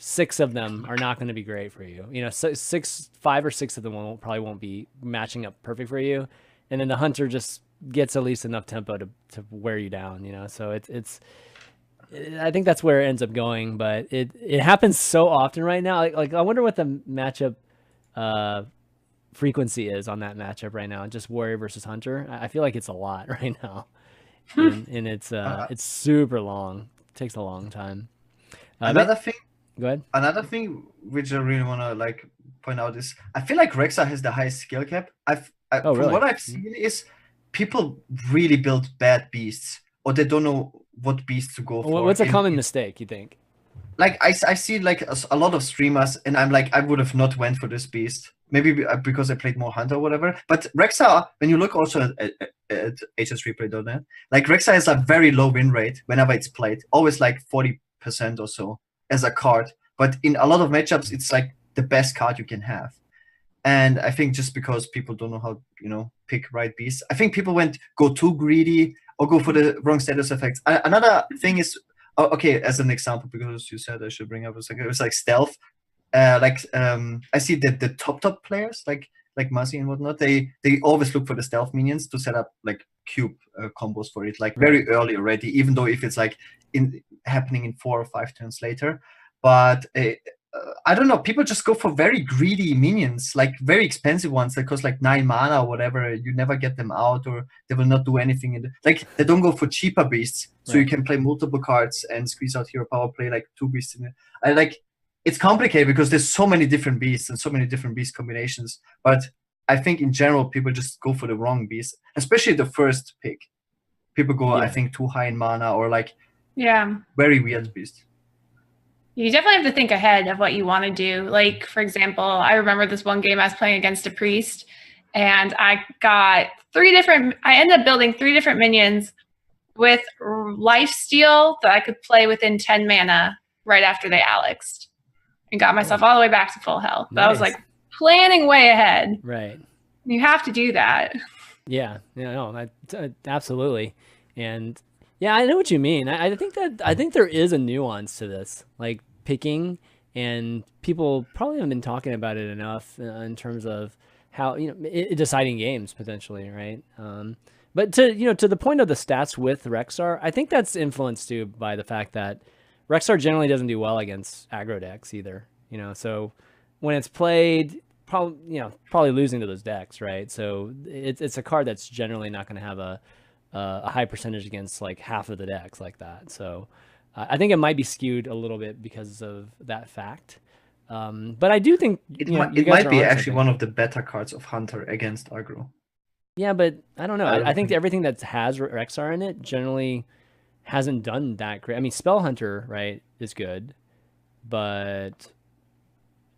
6 of them are not going to be great for you. 5 or 6 of them probably won't be matching up perfect for you, and then the hunter just gets at least enough tempo to wear you down. So I think that's where it ends up going, but it happens so often right now. Like I wonder what the matchup frequency is on that matchup right now. Just warrior versus hunter. I feel like it's a lot right now, and it's super long. It takes a long time. Another thing. Go ahead. Another thing which I really want to point out is I feel like Rexa has the highest skill cap. From what I've seen is people really build bad beasts or they don't know what beast to go for. What's a common mistake you think? Like I see like a lot of streamers and I'm like I would have not went for this beast. Maybe because I played more Hunter or whatever. But Rexa, when you look also at HSReplay.net, like Rexa has a very low win rate whenever it's played. Always like 40% or so as a card, but in a lot of matchups it's like the best card you can have. And I think just because people don't know how pick right beasts, I think people go too greedy or go for the wrong status effects. Another thing is as an example, because you said I should bring up it was like stealth. I see that the top players like Muzzy and whatnot, they always look for the stealth minions to set up like cube combos for it, like very early already, even though if it's like happening in 4 or 5 turns later. But I don't know, people just go for very greedy minions, like very expensive ones that cost like 9 mana or whatever. You never get them out or they will not do anything. Like they don't go for cheaper beasts, so you can play multiple cards and squeeze out hero power, play like 2 beasts in it. It's complicated because there's so many different beasts and so many different beast combinations. But I think in general, people just go for the wrong beast, especially the first pick. People go, I think, too high in mana or like very weird beast. You definitely have to think ahead of what you want to do. Like, for example, I remember this one game I was playing against a priest, and I got I ended up building 3 different minions with lifesteal that I could play within 10 mana right after they Alexed. And got myself all the way back to full health. Nice. That was like planning way ahead. Right. You have to do that. Yeah. Absolutely. And yeah, I know what you mean. I think there is a nuance to this, like picking, and people probably haven't been talking about it enough in terms of how deciding games potentially, right? But to the point of the stats with Rexxar, I think that's influenced too by the fact that Rexxar generally doesn't do well against aggro decks either, so when it's played, probably losing to those decks, right? So it's a card that's generally not going to have a high percentage against like half of the decks like that. So I think it might be skewed a little bit because of that fact. But I do think it might be actually one of the better cards of Hunter against aggro. Yeah, but I don't know. I think everything that has Rexxar in it generally hasn't done that great. I mean, Spell Hunter, right, is good, but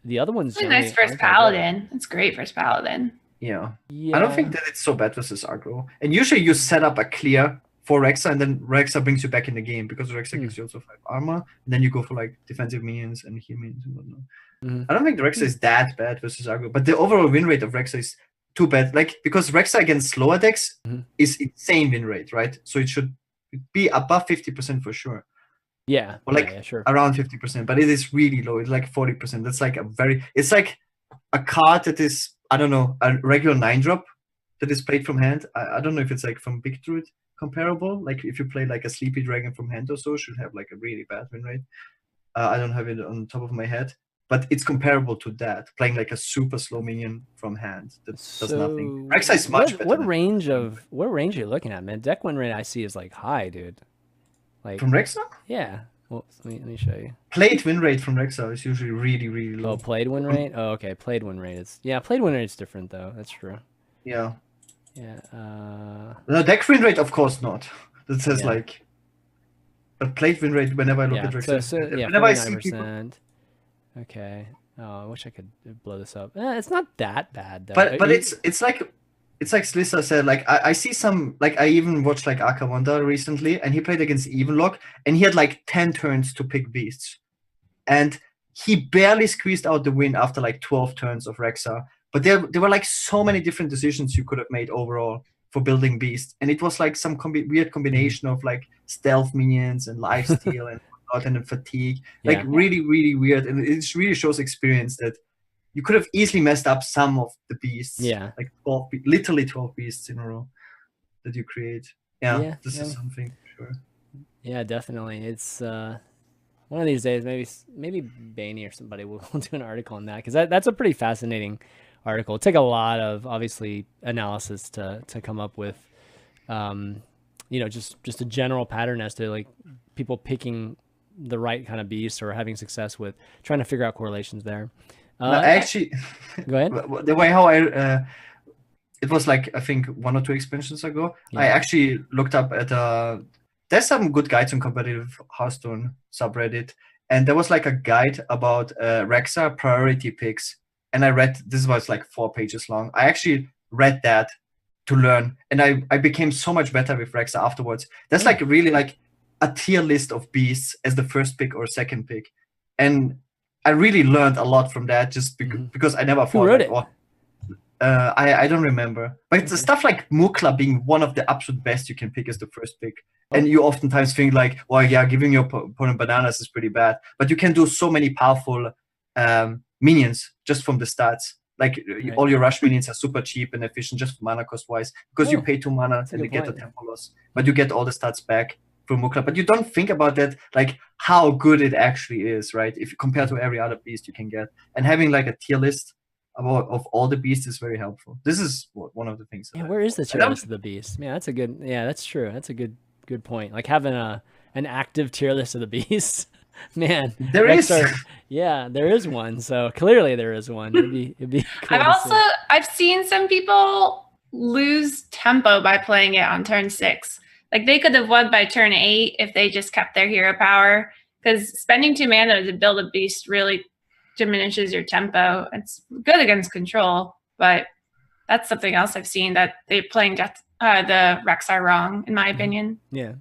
the other one's really nice versus Paladin. It's great versus Paladin. Yeah. I don't think that it's so bad versus aggro. And usually you set up a clear for Rexa, and then Rexa brings you back in the game because Rexa gives you also 5 armor, and then you go for like defensive minions and heal minions and whatnot. I don't think the Rexa is that bad versus aggro, but the overall win rate of Rexa is too bad. Like, because Rexa against slower decks is insane win rate, right? So it should be above 50% for sure. Yeah. Or like sure. Around 50%, but it is really low. It's like 40%. That's like it's like a card that is, I don't know, a regular 9-drop that is played from hand. I don't know if it's like from Big Druid. comparable. Like if you play like a Sleepy Dragon from hand or so, should have like a really bad win rate. I don't have it on top of my head, but it's comparable to that. Playing like a super slow minion from hand that does nothing. Rek'Sai is much better. What range are you looking at, man? Deck win rate I see is like high, dude. Like from Rek'Sai? Yeah. Well, let me show you. Played win rate from Rek'Sai is usually really, really low. Oh, played win rate? Oh, okay. Played win rate is played win rate is different though. That's true. Yeah. Yeah. No, deck win rate, of course not. That says like. But played win rate whenever I look at Rek'Sai. So whenever I see people. Okay. Oh, I wish I could blow this up. It's not that bad though. But it's like Slysssa said. Like I see some, like I even watched like Aka Wanda recently, and he played against Evenlock, and he had like 10 turns to pick beasts, and he barely squeezed out the win after like 12 turns of Rek'Sai. But there were like so many different decisions you could have made overall for building beasts, and it was like some weird combination of like stealth minions and lifesteal and whatnot, and then fatigue, like really, really weird. And it really shows experience that you could have easily messed up some of the beasts. Yeah, like literally 12 beasts in a row that you create. This is something for sure. Yeah, definitely. It's one of these days, maybe Bainey or somebody will do an article on that, because that's a pretty fascinating article. It took a lot of obviously analysis to come up with just a general pattern as to like people picking the right kind of beast or having success with trying to figure out correlations there. Actually, go ahead. The way how it was like I think 1 or 2 expansions ago, I actually looked up at there's some good guides on competitive Hearthstone subreddit, and there was like a guide about Rek'Sai priority picks. And I read, this was like 4 pages long. I actually read that to learn. And I became so much better with Rek'Sai afterwards. That's like really like a tier list of beasts as the first pick or second pick. And I really learned a lot from that just because I never thought. Who wrote it? I don't remember. But it's stuff like Mukla being one of the absolute best you can pick as the first pick. And you oftentimes think like, well, yeah, giving your opponent bananas is pretty bad. But you can do so many powerful minions just from the stats. Like all your rush minions are super cheap and efficient just for mana cost wise, because you pay 2 mana and you get the tempo loss, but you get all the stats back from Mukla. But you don't think about that, like how good it actually is, right? If you compare to every other beast you can get, and having like a tier list of all the beasts is very helpful. This is one of the things. Yeah, where is the tier list of the beasts? Yeah, that's a good. Yeah, that's true. That's a good point. Like having an active tier list of the beasts. Man, there is. Yeah, there is one. So clearly there is one. It'd be cool. I've seen some people lose tempo by playing it on turn 6. Like they could have won by turn 8 if they just kept their hero power, because spending 2 mana to build a beast really diminishes your tempo. It's good against control, but that's something else I've seen that they're playing the Rek'Sai wrong, in my opinion. Yeah.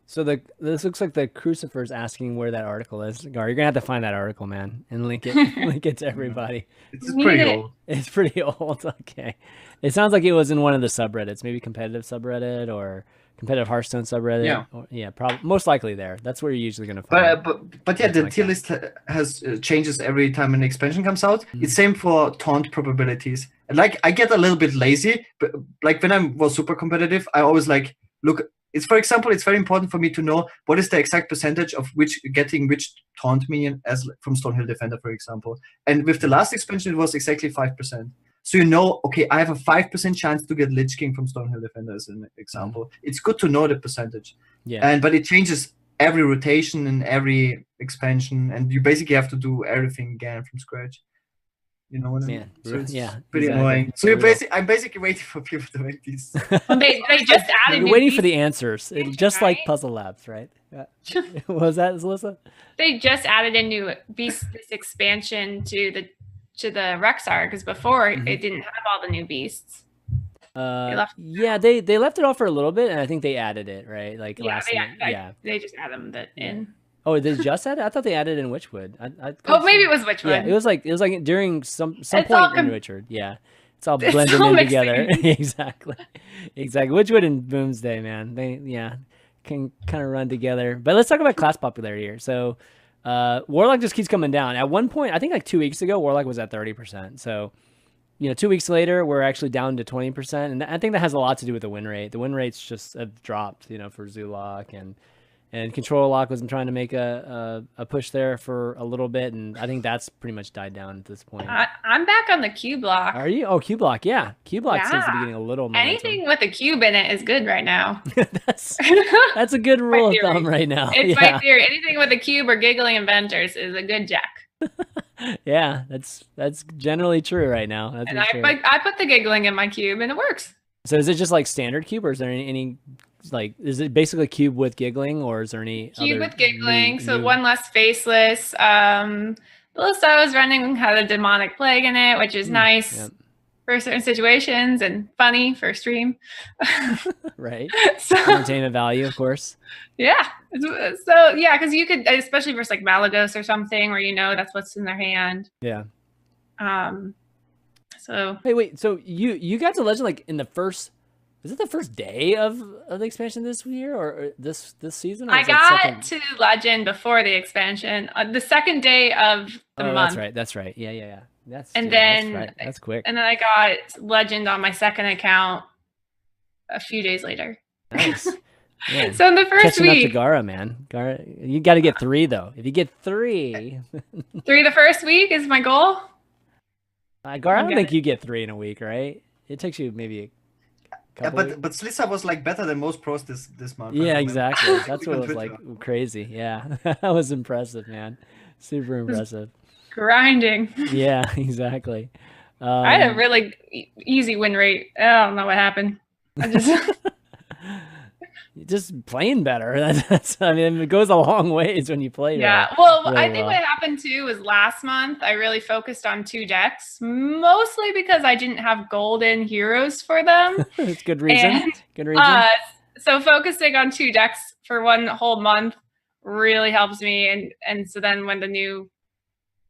So this looks like the Crucifer's asking where that article is. Gar, you're gonna have to find that article, man, and link it to everybody. It's pretty old. It's pretty old. Okay. It sounds like it was in one of the subreddits, maybe competitive subreddit or competitive Hearthstone subreddit. Yeah. Probably most likely there. That's where you're usually gonna find it. But yeah, the tier list has changes every time an expansion comes out. It's same for taunt probabilities. And like I get a little bit lazy, but like when I was super competitive, I always like look. It's, for example, it's very important for me to know what is the exact percentage of getting which taunt minion as from Stonehill Defender, for example. And with the last expansion, it was exactly 5%. So you know, okay, I have a 5% chance to get Lich King from Stonehill Defender as an example. It's good to know the percentage. Yeah. But it changes every rotation and every expansion, and you basically have to do everything again from scratch. You know what I mean? So it's pretty annoying. So I'm basically waiting for people to make these. they just added. You're waiting for the answers, just like Puzzle Labs, right? Yeah. Was that Slysssa? They just added a new beast this expansion to the Rek'Sai, because before it didn't have all the new beasts. They left it off for a little bit, and I think they added it, right? Like they just added them in. Oh, they just added? I thought they added in Witchwood. Maybe it was Witchwood. Yeah, it was like during some point in Witchwood. Yeah, it's all blended in together. Exactly. Witchwood and Boomsday, man, they can kind of run together. But let's talk about class popularity here. So, Warlock just keeps coming down. At one point, I think like 2 weeks ago, Warlock was at 30%. So, 2 weeks later, we're actually down to 20%, and I think that has a lot to do with the win rate. The win rates just have dropped, for Zulok, and Control Lock was trying to make a push there for a little bit, and I think that's pretty much died down at this point. I'm back on the cube block. Are you? Oh, cube block, yeah. Cube block seems to be getting a little momentum. Anything with a cube in it is good right now. that's a good rule of thumb right now. It's my theory. Anything with a cube or giggling inventors is a good jack. Yeah, that's generally true right now. That's and I put the giggling in my cube and it works. So is it just like standard cube, or is there any like, is it basically cube with giggling, or is there any cube with giggling? So one less faceless. The list I was running had a demonic plague in it, which is nice for certain situations and funny for stream. Right. So entertainment value, of course. Yeah. So yeah, because you could, especially versus like Malagos or something, where that's what's in their hand. Yeah. So wait. So you got to Legend like in the first. Was it the first day of the expansion this year, or this season? Or I got to Legend before the expansion, the second day of the month. That's right. Yeah. That's quick. And then I got Legend on my second account a few days later. Nice. Yeah. So in the first week, up to Gaara, man. Gaara, you got to get 3 though. If you get 3, 3 the first week is my goal. Gaara, I don't think you get 3 in a week, right? It takes you maybe. Yeah, but Slysssa was like better than most pros this month. Yeah, exactly. That's what was like crazy. Yeah, that was impressive, man. Super impressive. Grinding. Yeah, exactly. I had a really easy win rate. I don't know what happened. I just playing better. I mean, it goes a long ways when you play. Yeah. Well, I think what happened too was last month I really focused on 2 decks, mostly because I didn't have golden heroes for them. It's good reason. Good reason. So focusing on 2 decks for one whole month really helps me. And so then when the new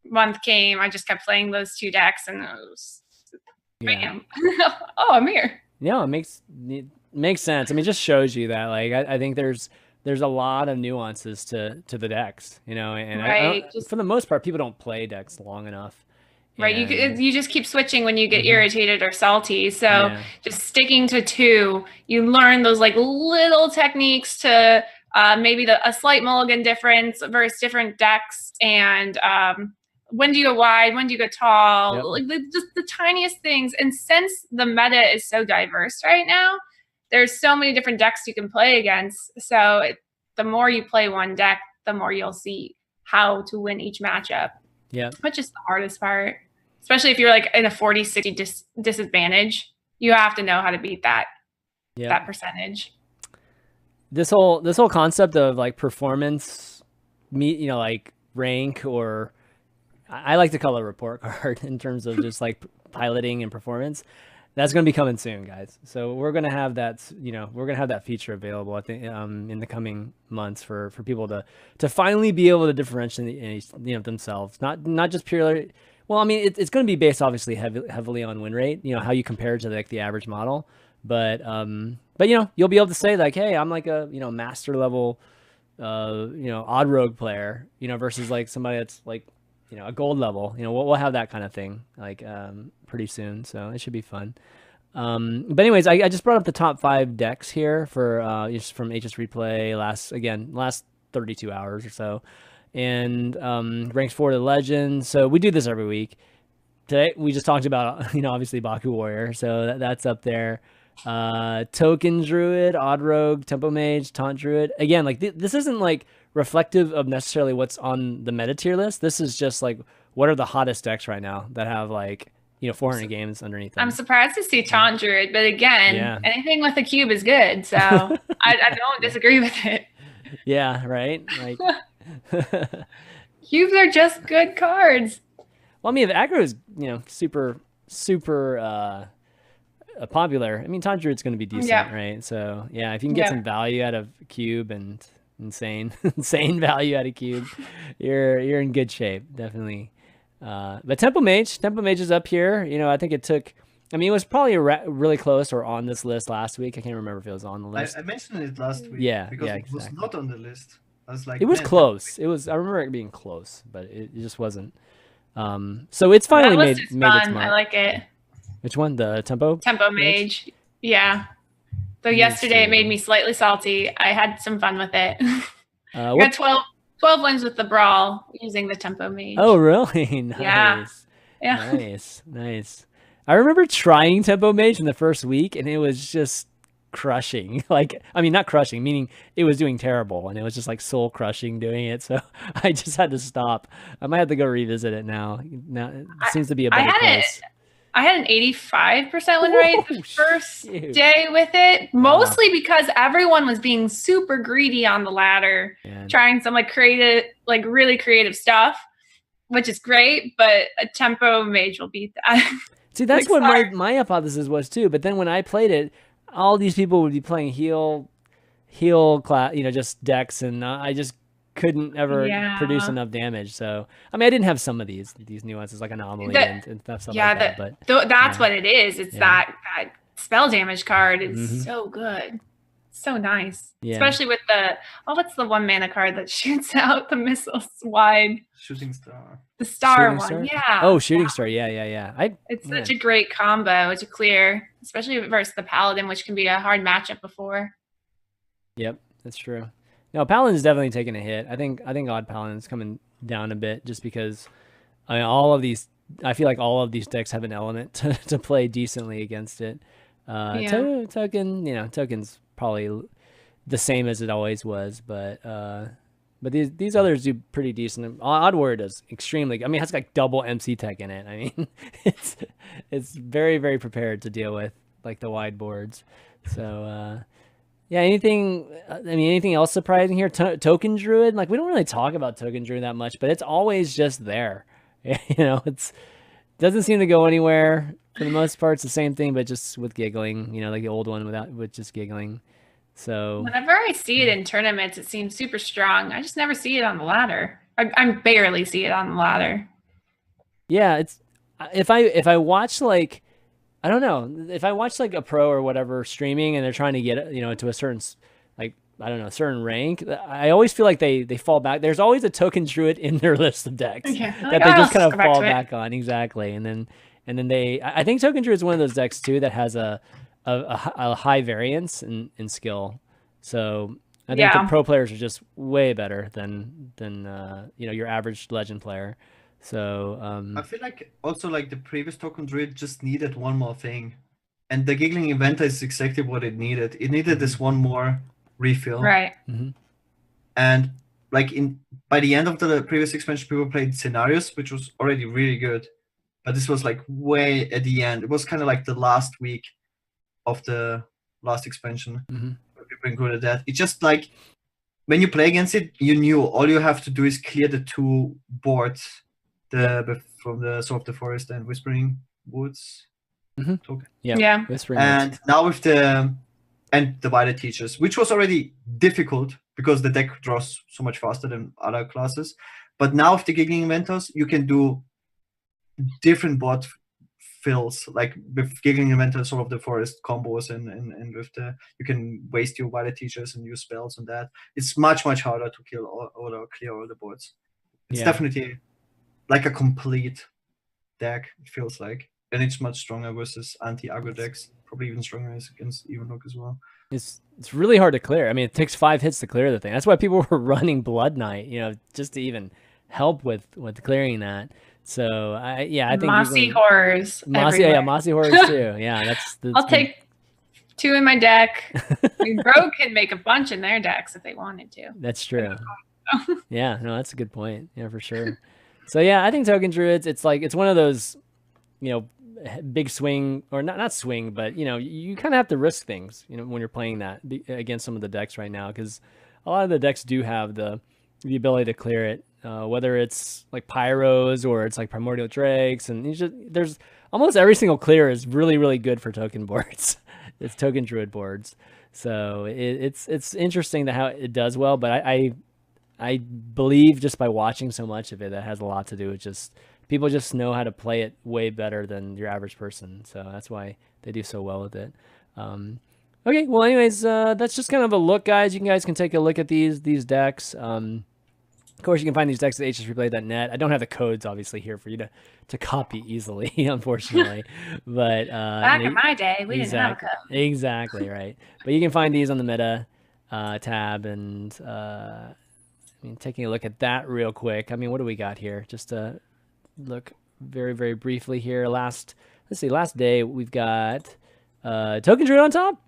month came, I just kept playing those 2 decks, and it was bam. Oh, I'm here. Yeah, it makes sense. I mean, it just shows you that, like, I think there's a lot of nuances to the decks, and for the most part, people don't play decks long enough. Right, you just keep switching when you get irritated or salty. So just sticking to 2, you learn those like little techniques to maybe a slight mulligan difference versus different decks, and when do you go wide, when do you go tall, like just the tiniest things. And since the meta is so diverse right now, there's so many different decks you can play against. So the more you play one deck, the more you'll see how to win each matchup. Yeah. Which is the hardest part. Especially if you're like in a 40-60 disadvantage, you have to know how to beat that percentage. This whole concept of like performance, like rank, or I like to call it a report card in terms of just like piloting and performance. That's going to be coming soon, guys. So we're going to have that, we're going to have that feature available, I think, in the coming months for people to finally be able to differentiate, themselves. Not just purely, well, I mean, it's going to be based obviously heavily on win rate, how you compare it to like the average model. But you'll be able to say like, hey, I'm like a, master level, odd rogue player, versus like somebody that's like, a gold level. We'll have that kind of thing like pretty soon, so it should be fun. But anyways, I just brought up the top 5 decks here for just from HS Replay last 32 hours or so, and ranks 4 to Legend. So we do this every week. Today we just talked about obviously Baku Warrior, so that's up there. Token Druid, Odd Rogue, Tempo Mage, Taunt Druid. Again, like this isn't like reflective of necessarily what's on the meta tier list. This is just like what are the hottest decks right now that have like 400 games underneath them. I'm surprised to see Taunt Druid, but again, anything with a cube is good, so I don't disagree with it. Yeah, right. Like cubes are just good cards. Well, I mean, if aggro is super popular, I mean, Taunt Druid's going to be decent, right? So yeah, if you can get some value out of cube and insane value out of cube, you're in good shape, definitely. But Tempo Mage is up here. I think it was probably really close or on this list last week. I can't remember if it was on the list. I mentioned it last week. Because it was not on the list. I was like, it was close. I remember it being close, but it just wasn't. So it's finally made its mark. I like it. Which one? The tempo? Tempo Mage. Yeah. So yesterday it made me slightly salty. I had some fun with it. I got 12 wins with the Brawl using the Tempo Mage. Oh, really? Nice. Yeah. Nice. I remember trying Tempo Mage in the first week, and it was just crushing. Like, I mean, not crushing, meaning it was doing terrible, and it was just like soul crushing doing it. So I just had to stop. I might have to go revisit it now. Now it seems to be a better place. I had an 85% win rate the first day with it, mostly because everyone was being super greedy on the ladder, trying some like creative, like really creative stuff, which is great, but a Tempo Mage will beat that. See, that's what my hypothesis was too. But then when I played it, all these people would be playing heal class, just decks, and I just couldn't ever produce enough damage. So I mean, I didn't have some of these nuances like anomaly and stuff like that. But that's what it is. It's that spell damage card is so good, so nice, especially with what's the 1 mana card that shoots out the missiles wide? Shooting Star. The Shooting Star? Yeah. Oh, Shooting Star. Yeah. It's such a great combo to clear, especially versus the Paladin, which can be a hard matchup before. Yep, that's true. No, Paladin's definitely taking a hit. I think Odd Paladin's coming down a bit just because I feel like all of these decks have an element to play decently against it. Token's probably the same as it always was, but these others do pretty decent. Odd Warrior does extremely. I mean, it has like double MC tech in it. I mean, it's very, very prepared to deal with like the wide boards. So yeah, anything else surprising here? Token Druid, like we don't really talk about Token Druid that much, but it's always just there. It doesn't seem to go anywhere for the most part. It's the same thing, but just with giggling. Like the old one with just giggling. So whenever I see it in tournaments, it seems super strong. I just never see it on the ladder. I barely see it on the ladder. Yeah, it's if I watch like. I don't know if I watch like a pro or whatever streaming and they're trying to get to a certain certain rank. I always feel like they fall back. There's always a Token Druid in their list of decks that they just kind of fall back on. Exactly, and then I think Token Druid is one of those decks too that has a high variance in skill. So I think the pro players are just way better than your average legend player. So I feel like also like the previous Token Druid just needed one more thing, and the Giggling Inventor is exactly what it needed. It needed this one more refill, right? And like by the end of the previous expansion, people played Scenarios, which was already really good, but this was like way at the end. It was kind of like the last week of the last expansion. People included that. It's just like when you play against it, you knew all you have to do is clear the 2 boards. From the Sword of the Forest and Whispering Woods token. Yeah. Whispering and Woods. Now with the Wider Teachers, which was already difficult because the deck draws so much faster than other classes. But now with the Giggling Inventors, you can do different board fills, like with Giggling Inventor, Sword of the Forest combos, and with you can waste your Wider Teachers and use spells on that. It's much harder to kill or clear all the boards. It's definitely like a complete deck, it feels like, and it's much stronger versus anti-aggro decks, probably even stronger against Evenlock as well. It's really hard to clear. I mean, it takes 5 hits to clear the thing. That's why people were running Blood Knight, just to even help with clearing that. So I think Mossy Horrors. Mossy Horrors too. Yeah, that's I'll take 2 in my deck. Rogue can make a bunch in their decks if they wanted to. That's true. Yeah, no, that's a good point. Yeah, for sure. So yeah, I think Token Druids, it's one of those, big swing, or not swing, but you kind of have to risk things, when you're playing that against some of the decks right now, because a lot of the decks do have the ability to clear it, whether it's like Pyros or it's like Primordial Drakes, and there's almost every single clear is really, really good for token boards. It's Token Druid boards. So it's interesting how it does well, but I believe just by watching so much of it, that has a lot to do with just people just know how to play it way better than your average person. So that's why they do so well with it. Okay, well, anyways, that's just kind of a look, guys. You guys can take a look at these decks. Of course, you can find these decks at HSReplay.net. I don't have the codes, obviously, here for you to copy easily, unfortunately. But back in my day, we didn't have a code. Exactly, right. But you can find these on the meta tab. And I mean, taking a look at that real quick. I mean, what do we got here? Just to look very, very briefly here. Let's see, last day, we've got Token Druid on top.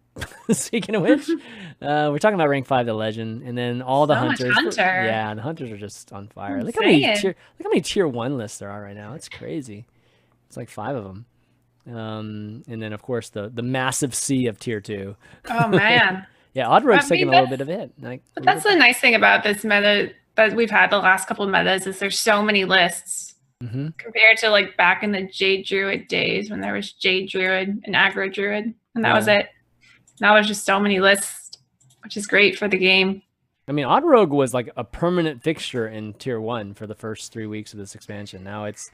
Speaking of which, we're talking about rank 5 the legend, and then all the hunters. Yeah, the hunters are just on fire. Look how many tier 1 lists there are right now. It's crazy. It's like 5 of them. And then of course the massive sea of tier 2. Oh man. Yeah, Oddrogue's taking a little bit of a hit. But that's the nice thing about this meta that we've had the last couple of metas is there's so many lists compared to like back in the Jade Druid days when there was Jade Druid and Aggro Druid, and that was it. Now there's just so many lists, which is great for the game. I mean, Oddrogue was like a permanent fixture in tier 1 for the first 3 weeks of this expansion. Now it's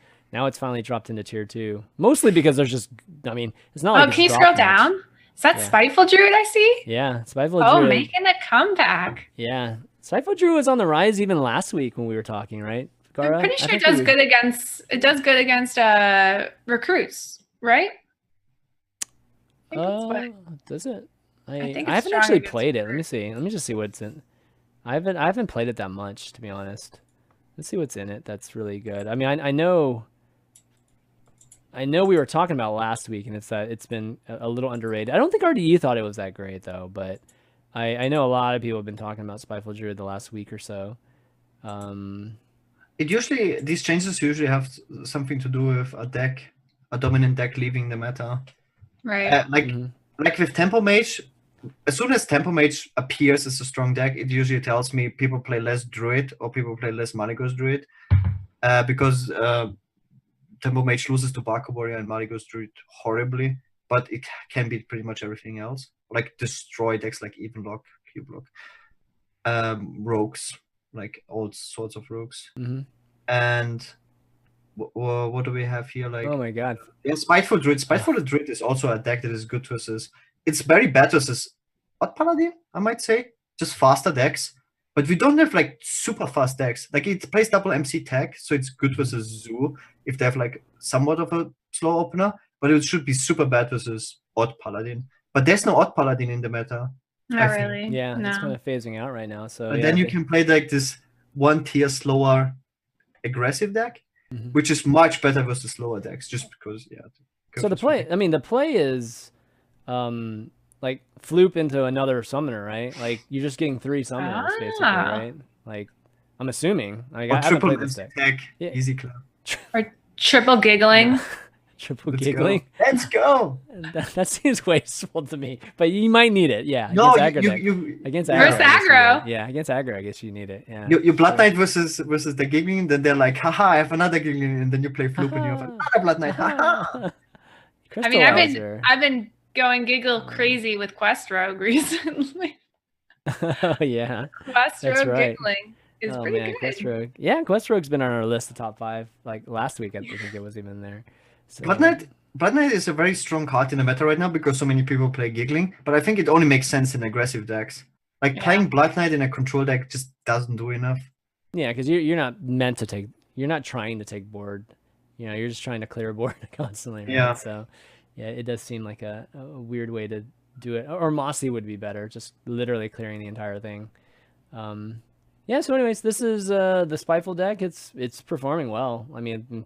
finally dropped into tier 2, mostly because there's just, I mean, it's not like. Oh, can you scroll down? Is that Spiteful Druid I see? Yeah, Spiteful Druid. Oh, making a comeback. Yeah, Spiteful Druid was on the rise even last week when we were talking, right, Gaara? I'm pretty sure it does good against recruits, right? Does it? I haven't actually played it. Let me see. Let me just see what's in. I haven't played it that much, to be honest. Let's see what's in it. That's really good. I mean, I know we were talking about last week, and it's that it's been a little underrated. I don't think RDE thought it was that great though, but I know a lot of people have been talking about Spiteful Druid the last week or so. These changes usually have something to do with a dominant deck leaving the meta. Right. Like with Tempo Mage, as soon as Tempo Mage appears as a strong deck, it usually tells me people play less Druid or people play less Malygos Druid, because Tempo Mage loses to Barco Warrior and Malygos Druid horribly, but it can beat pretty much everything else. Like destroy decks like Even Lock, Cube Lock, rogues, like all sorts of rogues. And what do we have here? Like, oh my god, yeah, Spiteful Druid. Spiteful Druid is also a deck that is good versus. It's very bad versus Odd Paladin, I might say, just faster decks. But we don't have like super fast decks. Like it plays double MC tag, so it's good versus Zoo if they have like somewhat of a slow opener. But it should be super bad versus Odd Paladin. But there's no Odd Paladin in the meta. Not really. Yeah, it's kind of phasing out right now. So then you can play like this 1 tier slower aggressive deck, which is much better versus slower decks, just because So the play is like floop into another summoner, right? Like you're just getting 3 summoners basically, right? Like I'm assuming. Like, I haven't played this deck. Easy club. Or triple giggling. Triple giggling. Let's go. That seems wasteful to me, but you might need it. Yeah. No, against aggro. Versus aggro. Yeah, against aggro, I guess you need it. Yeah. You Blood Knight versus the giggling, then they're like, haha, I have another giggling, and then you play Floop and you have another Blood Knight. Haha. I mean, I've been going giggle crazy with Quest Rogue recently. Oh yeah. Quest Rogue giggling is pretty good. Quest Rogue. Yeah, Quest Rogue's been on our list, the top 5. Like last week, I think it was even there. So, Blood Knight is a very strong card in the meta right now because so many people play giggling, but I think it only makes sense in aggressive decks. Like playing Blood Knight in a control deck just doesn't do enough. Yeah, because you're not meant to take. You're not trying to take board. You know, you're just trying to clear board constantly. Right? Yeah. So, yeah, it does seem like a weird way to do it. Or Mossy would be better, just literally clearing the entire thing. Yeah. So, anyways, this is the Spiteful deck. It's performing well. I mean,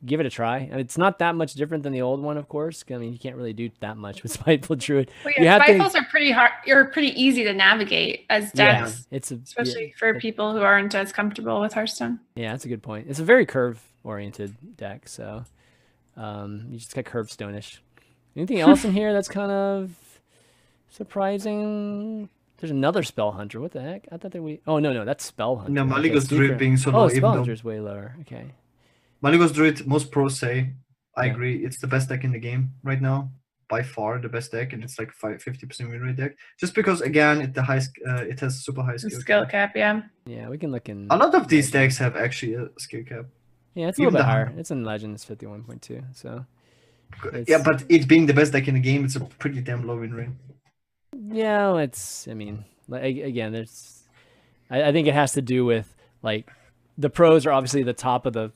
give it a try. I mean, it's not that much different than the old one, of course. I mean, you can't really do that much with Spiteful Druid. Well, yeah, Spitefuls are pretty hard. You're pretty easy to navigate as decks, especially for people who aren't as comfortable with Hearthstone. Yeah, that's a good point. It's a very curve-oriented deck, so you just got curve-stone-ish. Anything else in here that's kind of surprising? There's another Spell Hunter. What the heck? I thought that we... Oh, no, that's Spell Hunter. No, Malygos Druid being so low. Oh, Spell Hunter's way lower. Okay. Malygos Druid, most pros say, I agree, it's the best deck in the game right now. By far the best deck, and it's like 50% win rate deck. Just because, again, it has super high skill cap. Yeah, we can look in... A lot of these decks have actually a skill cap. Yeah, it's a little bit higher. It's in Legends 51.2, so... Yeah, but it being the best deck in the game, it's a pretty damn low win rate. Yeah, I mean, again, there's... I think it has to do with like the pros are obviously the top of the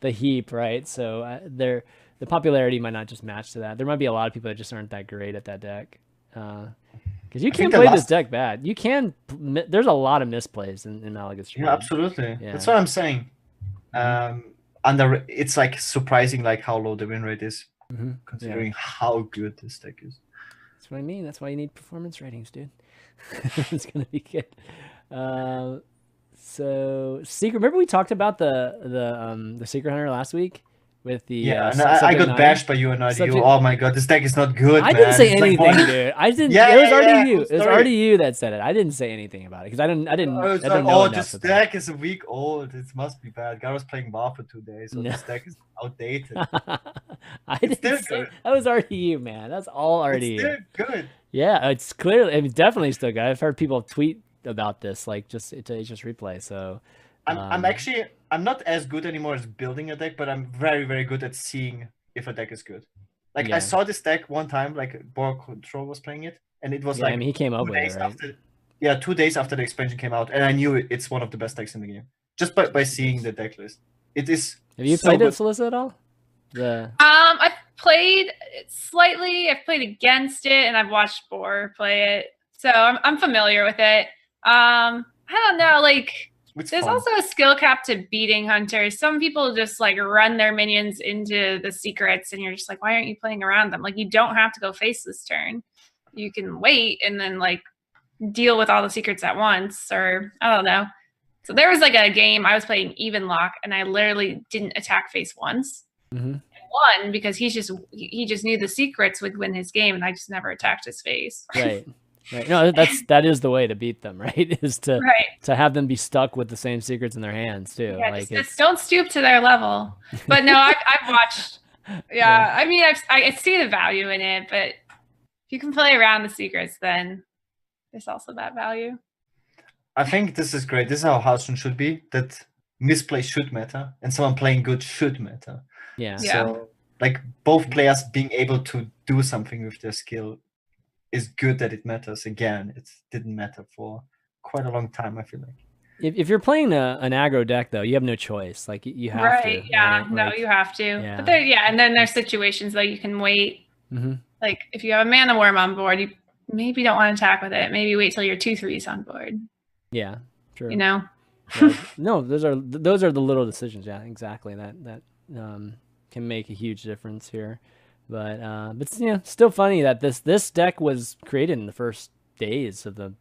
the heap, right? So the popularity might not just match to that. There might be a lot of people that just aren't that great at that deck. Because you can't play this deck bad. You can. There's a lot of misplays in Malaga's Trade. Yeah, absolutely. Yeah. That's what I'm saying. It's like surprising, like how low the win rate is, considering how good this deck is. That's what I mean. That's why you need performance ratings, dude. It's gonna be good. So secret. Remember we talked about the secret hunter last week with the and I got bashed by you and not you. Oh my god, this deck is not good. I didn't say anything, dude. I didn't. It was already you. It was already you that said it. I didn't say anything about it because I didn't know enough. This deck is a week old. It must be bad. Gaara's playing WoW for 2 days, so this deck is outdated. I didn't say that was already you, man. That's all already you. It's still good. Yeah, it's clearly. I mean, definitely still good. I've heard people tweet about this, like just to HSReplay. So. I'm not as good anymore as building a deck, but I'm very, very good at seeing if a deck is good. Like I saw this deck one time, like Boar Control was playing it, and it was like I mean, he came up with it, right? 2 days after the expansion came out, and I knew it's one of the best decks in the game just by seeing the deck list. It is. Have you played it, Slysssa, at all? I've played it slightly. I've played against it, and I've watched Boar play it, so I'm familiar with it. I don't know, like. There's also a skill cap to beating hunters. Some people just like run their minions into the secrets and you're just like, why aren't you playing around them? Like you don't have to go face this turn. You can wait and then like deal with all the secrets at once, or I don't know. So there was like a game I was playing even lock and I literally didn't attack face once. And won because he just knew the secrets would win his game and I just never attacked his face. Right. Right. No, that is the way to beat them, right? Is to have them be stuck with the same secrets in their hands too. Yeah, like just don't stoop to their level. But no, I've watched. Yeah, I mean, I see the value in it, but if you can play around the secrets, then there's also that value. I think this is great. This is how Hearthstone should be. That misplay should matter, and someone playing good should matter. Yeah. So like both players being able to do something with their skill. Is good that it matters. Again, it didn't matter for quite a long time, I feel like. If you're playing an aggro deck, though, you have no choice. Like, you have to. Yeah, right? no, you have to. Yeah. But and then there's situations like you can wait. Like, if you have a mana worm on board, you maybe don't want to attack with it. Maybe wait till your 2/3's on board. Yeah, true. You know? No, those are the little decisions. Yeah, exactly. That can make a huge difference here. But still funny that this deck was created in the first days of the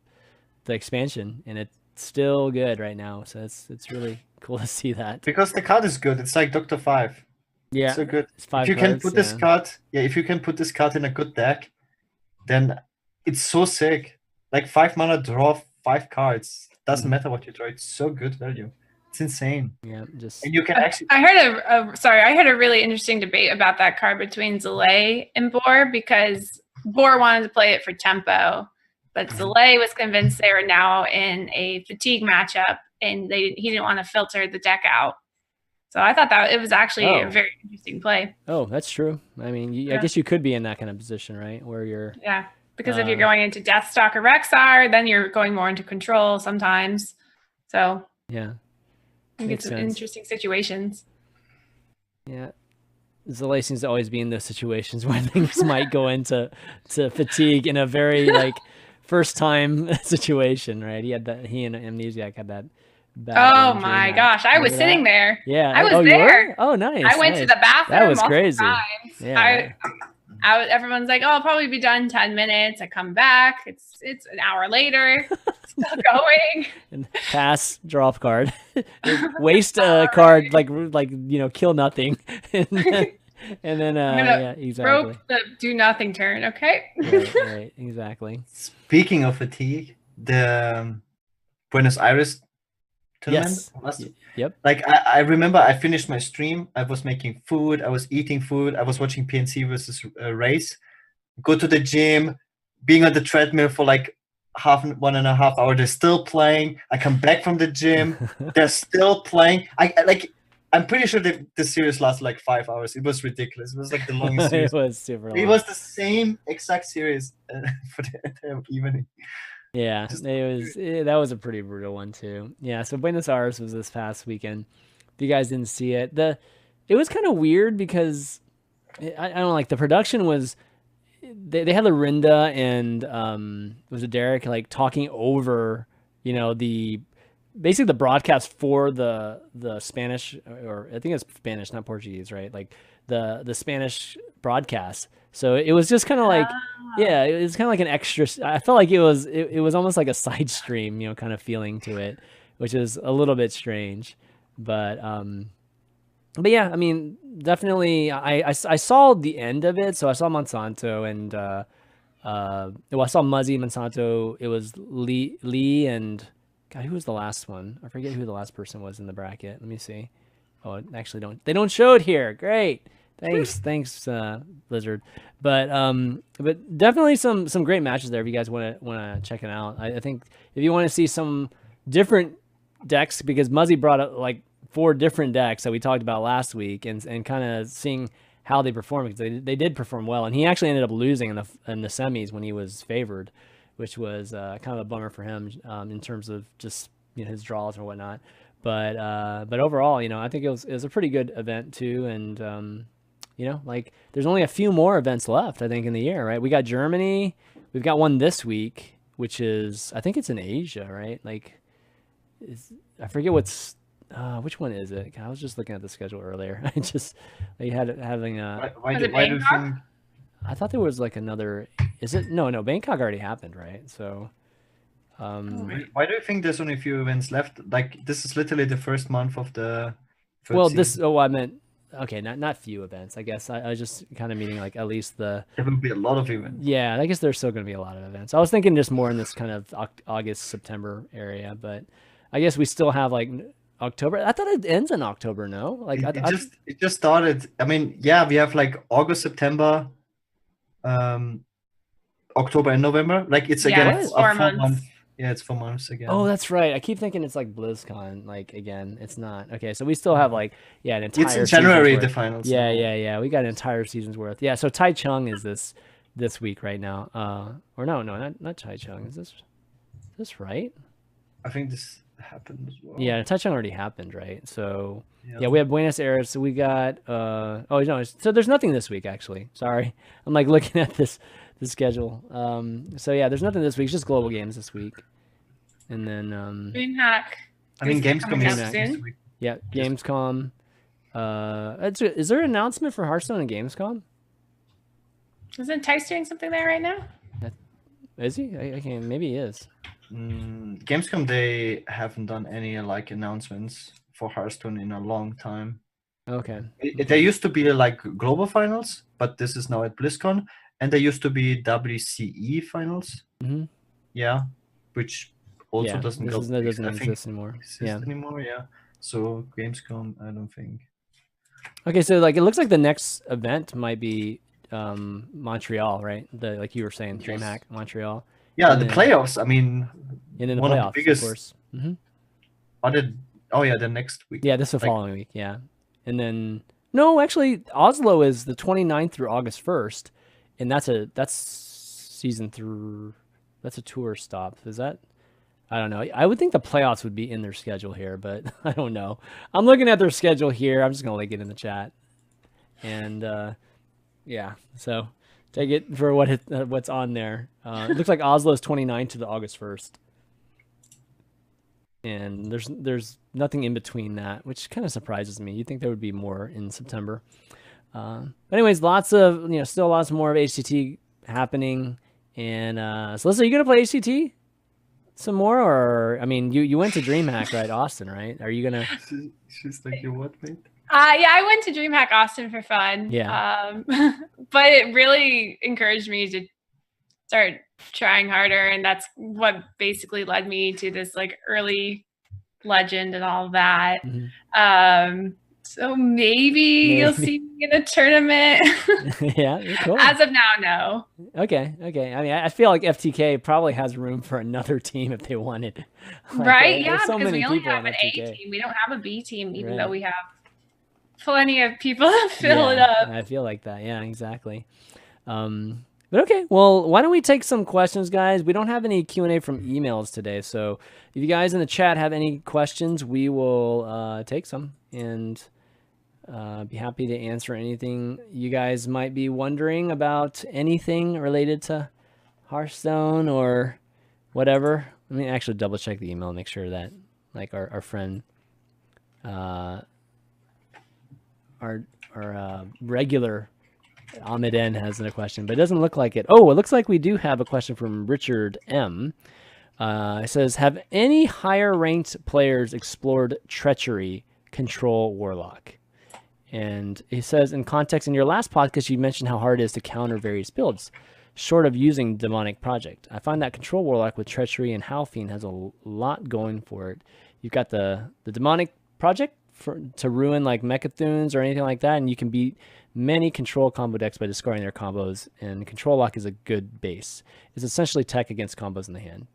expansion, and it's still good right now. So it's really cool to see that. Because the card is good. It's like Dr. 5. Yeah, so good. It's 5 if you cards, can put this card, if you can put this card in a good deck, then it's so sick. Like 5 mana, draw 5 cards. Doesn't matter what you draw. It's so good value. It's insane. Yeah, and you can actually. I heard a really interesting debate about that card between Zalay and Boar because Boar wanted to play it for tempo, but Zalay was convinced they were now in a fatigue matchup and he didn't want to filter the deck out. So I thought that it was actually a very interesting play. Oh, that's true. I mean, I guess you could be in that kind of position, right, where you're. Yeah, because if you're going into Deathstalk or Rexar, then you're going more into control sometimes. So. Yeah. I think it's interesting situations. Yeah. Zalay seems to always be in those situations where things might go into fatigue in a very first time situation, right? He and Amnesiac had that bad Oh my gosh. I was sitting there. Yeah. I was there. Oh, nice. I went to the bathroom. That was crazy. Times. Yeah. Everyone's like, oh, I'll probably be done in 10 minutes. I come back. It's an hour later. Still going. And pass, draw up card. Waste a card, kill nothing. and then exactly. Rope the do nothing turn, okay? Right, exactly. Speaking of fatigue, the Buenos Aires tournament. Yes. Yep. Like I remember I finished my stream. I was making food. I was eating food. I was watching PNC versus Race. Go to the gym, being on the treadmill for 1.5 hours. They're still playing. I come back from the gym. They're still playing. I'm pretty sure the series lasted 5 hours. It was ridiculous. It was the longest series. It was super long. It was the same exact series for the entire evening. Yeah, that was a pretty brutal one too. Yeah, so Buenos Aires was this past weekend. If you guys didn't see it, it was kind of weird because I don't know, like the production was they had Lorinda and was it Derek like talking over, the basically the broadcast for the Spanish, or I think it's Spanish, not Portuguese, right? Like the Spanish broadcast. So it was just kind of like, yeah, it was kind of like an extra. I felt like it was almost like a side stream, kind of feeling to it, which is a little bit strange, but yeah, I mean, definitely, I saw the end of it, so I saw Monsanto and well, I saw Muzzy, Monsanto. It was Lee and God, who was the last one? I forget who the last person was in the bracket. Let me see. Oh, actually, they don't show it here. Great, thanks, Blizzard. But definitely some great matches there. If you guys want to check it out, I think if you want to see some different decks, because Muzzy brought up like 4 different decks that we talked about last week, and kind of seeing how they perform, because they did perform well, and he actually ended up losing in the semis when he was favored, which was kind of a bummer for him in terms of just his draws or whatnot. But overall, I think it was a pretty good event too, and like there's only a few more events left, I think, in the year, right? We got Germany, we've got one this week, which is, I think it's in Asia, right? Like, I forget which one is it? I was just looking at the schedule earlier. I just having a. Why do you think? I thought there was like another. Is it no? Bangkok already happened, right? So. Why do you think there's only a few events left? Like, this is literally the first month of the. Well, season. I meant. Okay, not few events. I guess I was just kind of meaning like at least there will be a lot of events. Yeah, I guess there's still going to be a lot of events. I was thinking just more in this kind of August, September area, but I guess we still have like October. I thought it ends in October. No, like it just started. I mean, yeah, we have like August, September, October, and November. Like it's again it's 4 months. Yeah, it's 4 months again. Oh, that's right. I keep thinking it's like BlizzCon. Like again, it's not. Okay, so we still have like an entire. It's in January the finals. Yeah. We got an entire season's worth. Yeah, so Taichung is this week right now. Or no, not Taichung. Is this right? I think this happened as well. Yeah, Taichung already happened, right? So yeah, we have Buenos Aires. So we got oh no, so there's nothing this week actually. Sorry, I'm like looking at the schedule. So yeah, there's nothing this week. It's just global games this week, and then DreamHack. I mean, Gamescom is next week. Yeah, Gamescom. Is there an announcement for Hearthstone and Gamescom? Isn't Tice doing something there right now? Is he? Okay, maybe he is. Gamescom, they haven't done any like announcements for Hearthstone in a long time. Okay. There used to be like global finals, but this is now at BlizzCon, and there used to be WCE finals. Mm-hmm. Yeah, which also doesn't exist anymore. Yeah. So Gamescom, I don't think. Okay, so like it looks like the next event might be Montreal, right? Like you were saying, DreamHack Montreal. Yeah, the playoffs. I mean, and then the one playoffs, of the biggest. Of course. Mm-hmm. The next week. Yeah, this is the following week. Yeah, and then no, actually, Oslo is the 29th through August 1st, and that's season through. That's a tour stop. Is that? I don't know. I would think the playoffs would be in their schedule here, but I don't know. I'm looking at their schedule here. I'm just gonna link it in the chat, and yeah. So. Take it for what's on there. It looks like Oslo is 29th to the August 1st, and there's nothing in between that, which kind of surprises me. You'd think there would be more in September. But anyways, lots of still lots more of HCT happening. And Slysssa, are you gonna play HCT some more, or I mean, you went to DreamHack, right, Austin, right? Are you gonna? She's like, you what, mate? Yeah, I went to DreamHack Austin for fun. Yeah. But it really encouraged me to start trying harder, and that's what basically led me to this like early legend and all of that. Mm-hmm. So maybe you'll see me in a tournament. Yeah, cool. As of now, no. Okay. I mean, I feel like FTK probably has room for another team if they wanted. Like, right? Yeah, so because we only have an A team. We don't have a B team, even though we have plenty of people to fill it up. I feel like that. Yeah, exactly. But okay, well, why don't we take some questions, guys? We don't have any Q&A from emails today, so if you guys in the chat have any questions, we will take some and be happy to answer anything you guys might be wondering about anything related to Hearthstone or whatever. Let me actually double check the email and make sure that like our friend our regular Ahmed N has a question, but it doesn't look like it. Oh, it looks like we do have a question from Richard M. It says, have any higher ranked players explored Treachery Control Warlock? And he says, in context, in your last podcast, you mentioned how hard it is to counter various builds, short of using Demonic Project. I find that Control Warlock with Treachery and Halfiend has a lot going for it. You've got the Demonic Project to ruin like Mechathuns or anything like that, and you can beat many control combo decks by discarding their combos, and Control Lock is a good base. It's essentially tech against combos in the hand.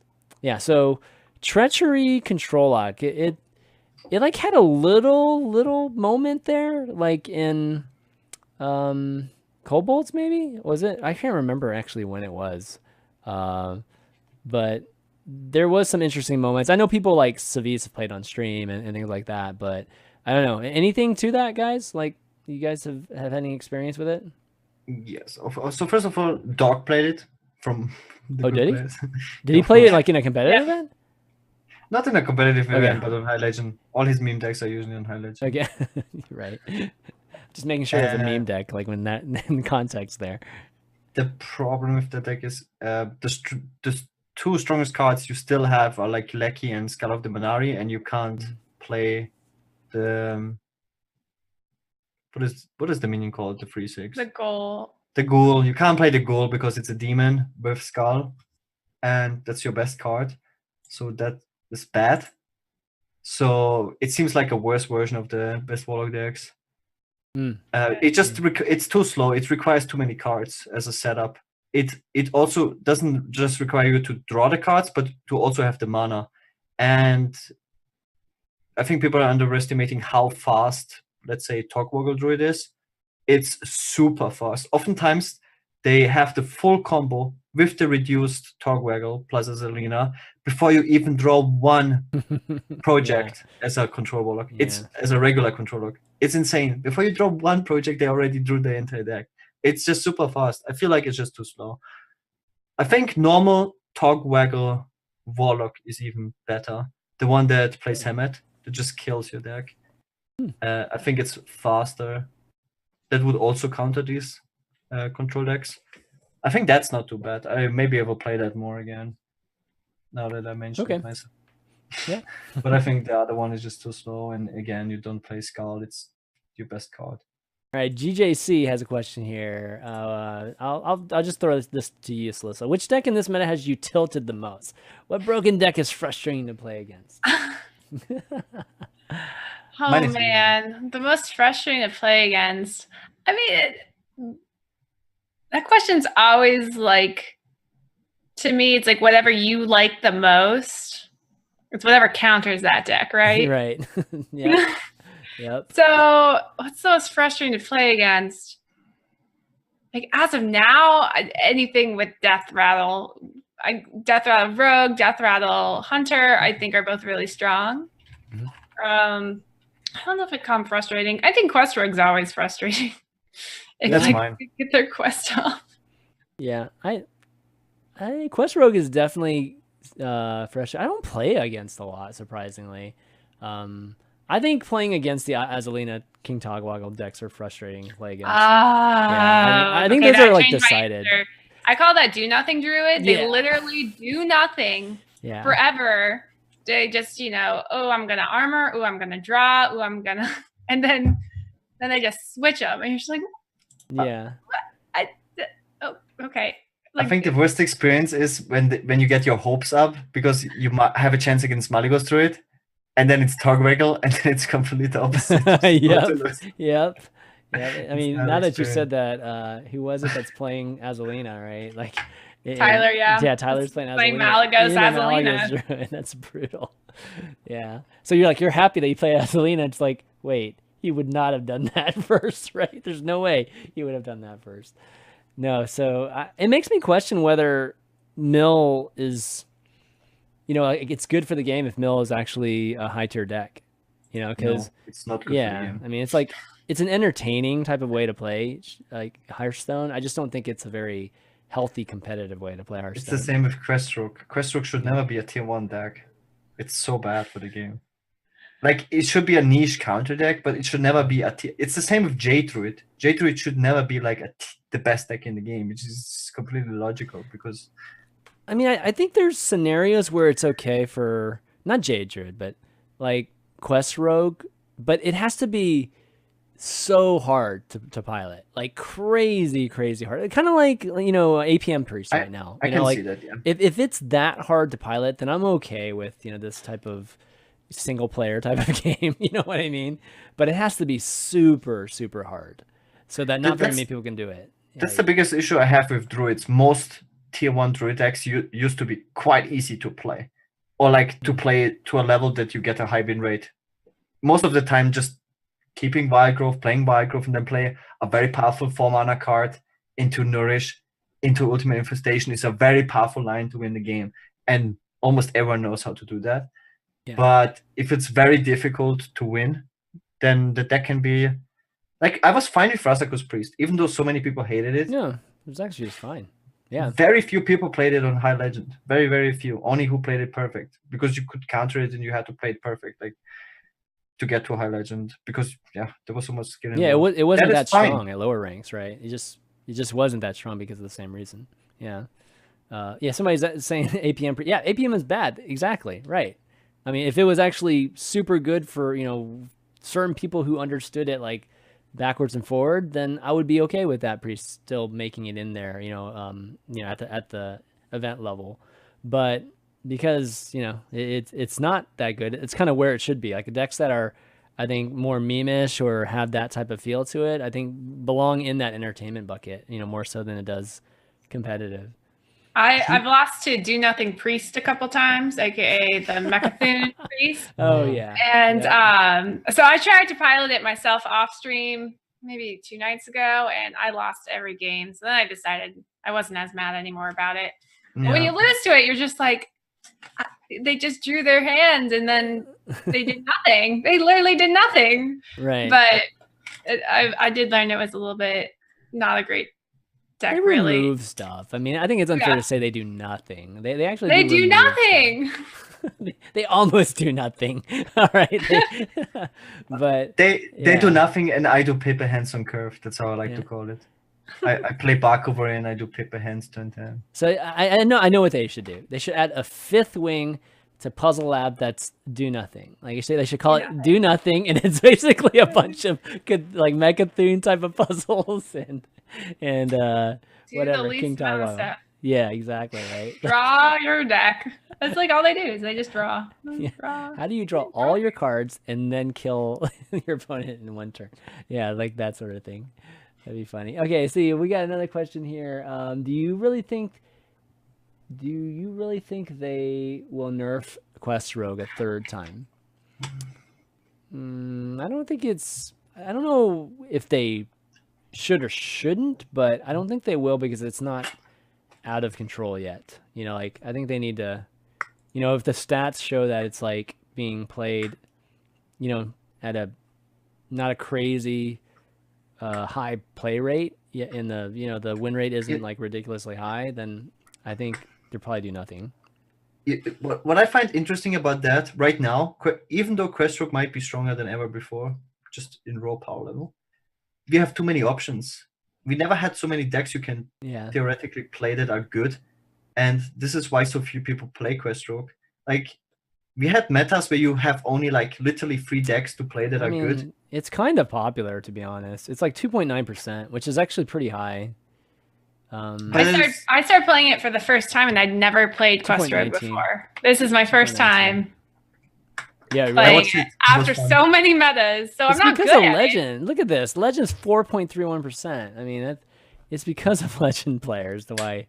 Yeah, so Treachery Control Lock, it like had a little moment there, like in Kobolds maybe? Was it? I can't remember actually when it was. But there was some interesting moments. I know people like Savis have played on stream and things like that, but I don't know. Anything to that, guys? Like, you guys have any experience with it? Yes. So first of all, Dog played it from the did he? players. Did he play it like in a competitive event? Not in a competitive event, but on High Legend. All his meme decks are usually on High Legend. Okay, right. Just making sure it's a meme deck, like when that in context there. The problem with the deck is the two strongest cards you still have are like Lecky and Skull of the Manari, and you can't play the what is the minion called? The 3/6. The Ghoul. The Ghoul. You can't play the Ghoul because it's a demon with Skull, and that's your best card. So that is bad. So it seems like a worse version of the best Warlock decks. It's too slow. It requires too many cards as a setup. It also doesn't just require you to draw the cards, but to also have the mana. And I think people are underestimating how fast, let's say, Togwaggle Druid is. It's super fast. Oftentimes, they have the full combo with the reduced Togwaggle plus Azalina before you even draw one project as a control warlock. It's as a regular control warlock. It's insane. Before you draw one project, they already drew the entire deck. It's just super fast. I feel like it's just too slow. I think normal Togwaggle Warlock is even better. The one that plays Hammett, that just kills your deck. I think it's faster. That would also counter these control decks. I think that's not too bad. Maybe I will play that more again. Now that I mentioned it myself. Yeah. But I think the other one is just too slow. And again, you don't play Skull. It's your best card. All right, GJC has a question here. I'll just throw this to you, Slysssa. Which deck in this meta has you tilted the most? What broken deck is frustrating to play against? Oh man, the most frustrating to play against. I mean, that question's always like, to me, it's like whatever you like the most. It's whatever counters that deck, right? Right. Yeah. Yep. So what's the most frustrating to play against? Like as of now, anything with Death Rattle, Death Rattle Rogue, Death Rattle Hunter, I think are both really strong. I don't know if it comes frustrating. I think Quest Rogue's always frustrating. That's mine. Get their quest off. Yeah, I Quest Rogue is definitely frustrating. I don't play against a lot, surprisingly. I think playing against the Azalina King Togwaggle decks are frustrating to play against. I think those are like decided. I call that do nothing druid. They literally do nothing forever. They just, oh, I'm gonna armor, oh, I'm gonna draw, oh, I'm gonna, and then they just switch them, and you're just like, okay. Like, I think the worst experience is when you get your hopes up because you might have a chance against Malygos Druid, and then it's Togwaggle, and then it's completely opposite. Yep. I mean, now that you said that, who was it that's playing Azalina, right? Like Tyler, yeah, Tyler's playing Malygos Azalina. That's brutal. Yeah. So you're happy that you play Azalina. It's like, wait, he would not have done that first, right? There's no way he would have done that first. No, so it makes me question whether Mill is, like, it's good for the game if Mill is actually a high tier deck, because No, it's not good for the yeah, game. I mean, it's like it's an entertaining type of way to play like Hearthstone. I just don't think it's a very healthy competitive way to play It's the Hearthstone. same with Questrook. Questrook should never be a tier 1 deck. It's so bad for the game. Like, it should be a niche counter deck, but it should never be a tier. It's the same with Jade Druid. Jade Druid should never be like the best deck in the game, which is completely logical because I mean, I think there's scenarios where it's okay for not Jade Druid, but like Quest Rogue, but it has to be so hard to pilot, like crazy hard, kind of like APM Priest right now. I can see that. Yeah, if it's that hard to pilot, then I'm okay with this type of single player type of game. You know what I mean? But it has to be super hard, so that not very many people can do it. That's the biggest issue I have with Druids. Most tier 1 Druid decks used to be quite easy to play, or like to play to a level that you get a high win rate. Most of the time, just keeping Wild Growth, playing Wild Growth, and then play a very powerful 4-mana card into Nourish, into Ultimate Infestation is a very powerful line to win the game. And almost everyone knows how to do that. Yeah. But if it's very difficult to win, then the deck can be... Like, I was fine with Razakus Priest, even though so many people hated it. No, it was actually just fine. Yeah. Very few people played it on High Legend. Very few. Only who played it perfect. Because you could counter it and you had to play it perfect. Like, to get to a High Legend, because there was so much skill involved. Yeah, it wasn't that strong at lower ranks, right? It just wasn't that strong because of the same reason. Yeah. Somebody's saying APM. Yeah, APM is bad. Exactly. Right. I mean, if it was actually super good for, certain people who understood it like backwards and forward, then I would be okay with that Priest still making it in there, at the event level. But because it's not that good, it's kind of where it should be. Like decks that are, I think, more meme-ish or have that type of feel to it, I think belong in that entertainment bucket, more so than it does competitive. I've lost to Do Nothing Priest a couple times, aka the Mechathune Priest. Oh yeah. And so I tried to pilot it myself off stream maybe 2 nights ago, and I lost every game. So then I decided I wasn't as mad anymore about it. Yeah. When you lose to it, you're just like, they just drew their hand and then they did nothing. They literally did nothing. Right. But I did learn it was a little bit not a great deck. They remove stuff. I mean, I think it's unfair to say they do nothing. They actually do nothing. They almost do nothing. All right. But they do nothing, and I do paper hands on curve. That's how I like to call it. I play Barkover and I do paper hands turn 10. So I know what they should do. They should add a 5th wing to Puzzle Lab that's do nothing. Like you say, they should call it do nothing, and it's basically a bunch of good like Mechathune type of puzzles and whatever King Taiwan. Yeah, exactly, right. Draw your deck. That's like all they do is they just draw. Draw. How do you draw all your cards and then kill your opponent in one turn? Yeah, like that sort of thing. That'd be funny. Okay, see, we got another question here. Do you really think they will nerf Quest Rogue a 3rd time? I don't know if they should or shouldn't, but I don't think they will because it's not out of control yet. Like I think they need to, if the stats show that it's like being played, at a not a crazy high play rate, and the win rate isn't like ridiculously high, then I think they'll probably do nothing. What I find interesting about that right now, even though Questrook might be stronger than ever before, just in raw power level, we have too many options. We never had so many decks you can theoretically play that are good, and this is why so few people play Questrook. Like, we had metas where you have only like literally 3 decks to play that are good. It's kind of popular, to be honest. It's like 2.9%, which is actually pretty high. I started playing it for the first time, and I'd never played Quest Rogue before. This is my first time. Yeah, playing it after so many metas. So I'm not good at Legend. Look at this. Legend's 4.31%. I mean, it's because of Legend players why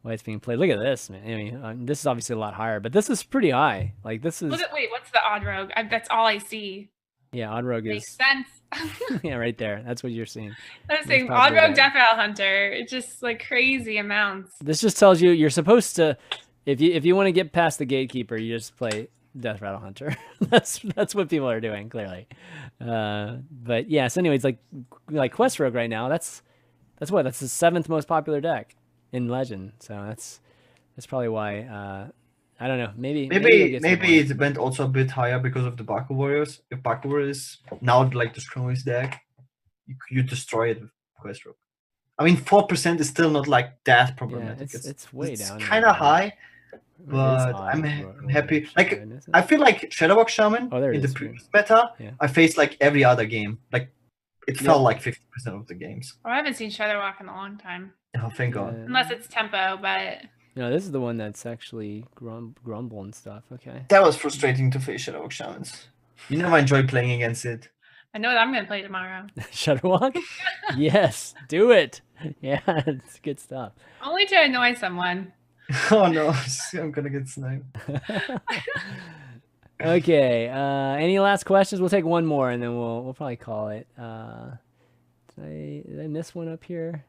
it's being played. Look at this, man. I mean, this is obviously a lot higher, but this is pretty high. Like this is. Wait, what's the odd rogue? That's all I see. Yeah, Odd Rogue Makes is sense. yeah, right there. That's what you're seeing. I was saying Odd Rogue Death Rattle Hunter. It's just like crazy amounts. This just tells you you're supposed to, if you want to get past the gatekeeper, you just play Death Rattle Hunter. that's what people are doing clearly. But yeah. So anyways, like Quest Rogue right now, that's the 7th most popular deck in Legend. So that's probably why. I don't know. Maybe it went also a bit higher because of the Baku Warriors. If Baku Warriors now like the strongest deck, you destroy it with Quest Rogue. I mean, 4% is still not like that problematic. Yeah, it's way down. It's kind of high, but I'm happy. Like I feel like Shadowbox Shaman in the previous meta, I faced like every other game. Like it felt like 50% of the games. Oh, I haven't seen Shadowwalk in a long time. Oh, thank God. Unless it's tempo, but. No, this is the one that's actually grumble and stuff. Okay. That was frustrating to face Shadowbox Shamans. You never enjoy playing against it. I know what I'm going to play tomorrow. Shadowwalk? Yes, do it. Yeah, it's good stuff. Only to annoy someone. Oh no, I'm going to get sniped. Okay, any last questions? We'll take one more and then we'll probably call it. Did I miss one up here?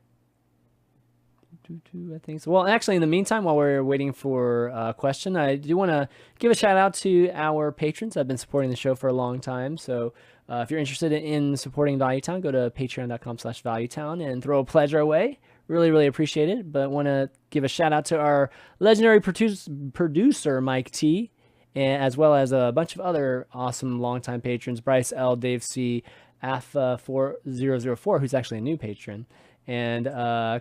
I think so. Well, actually, in the meantime, while we're waiting for a question, I do want to give a shout out to our patrons. I've been supporting the show for a long time. So if you're interested in supporting Valuetown, go to patreon.com/Valuetown and throw a pledge our way. Really, really appreciate it. But want to give a shout out to our legendary producer, Mike T, as well as a bunch of other awesome longtime patrons, Bryce L, Dave C, AF4004, who's actually a new patron. And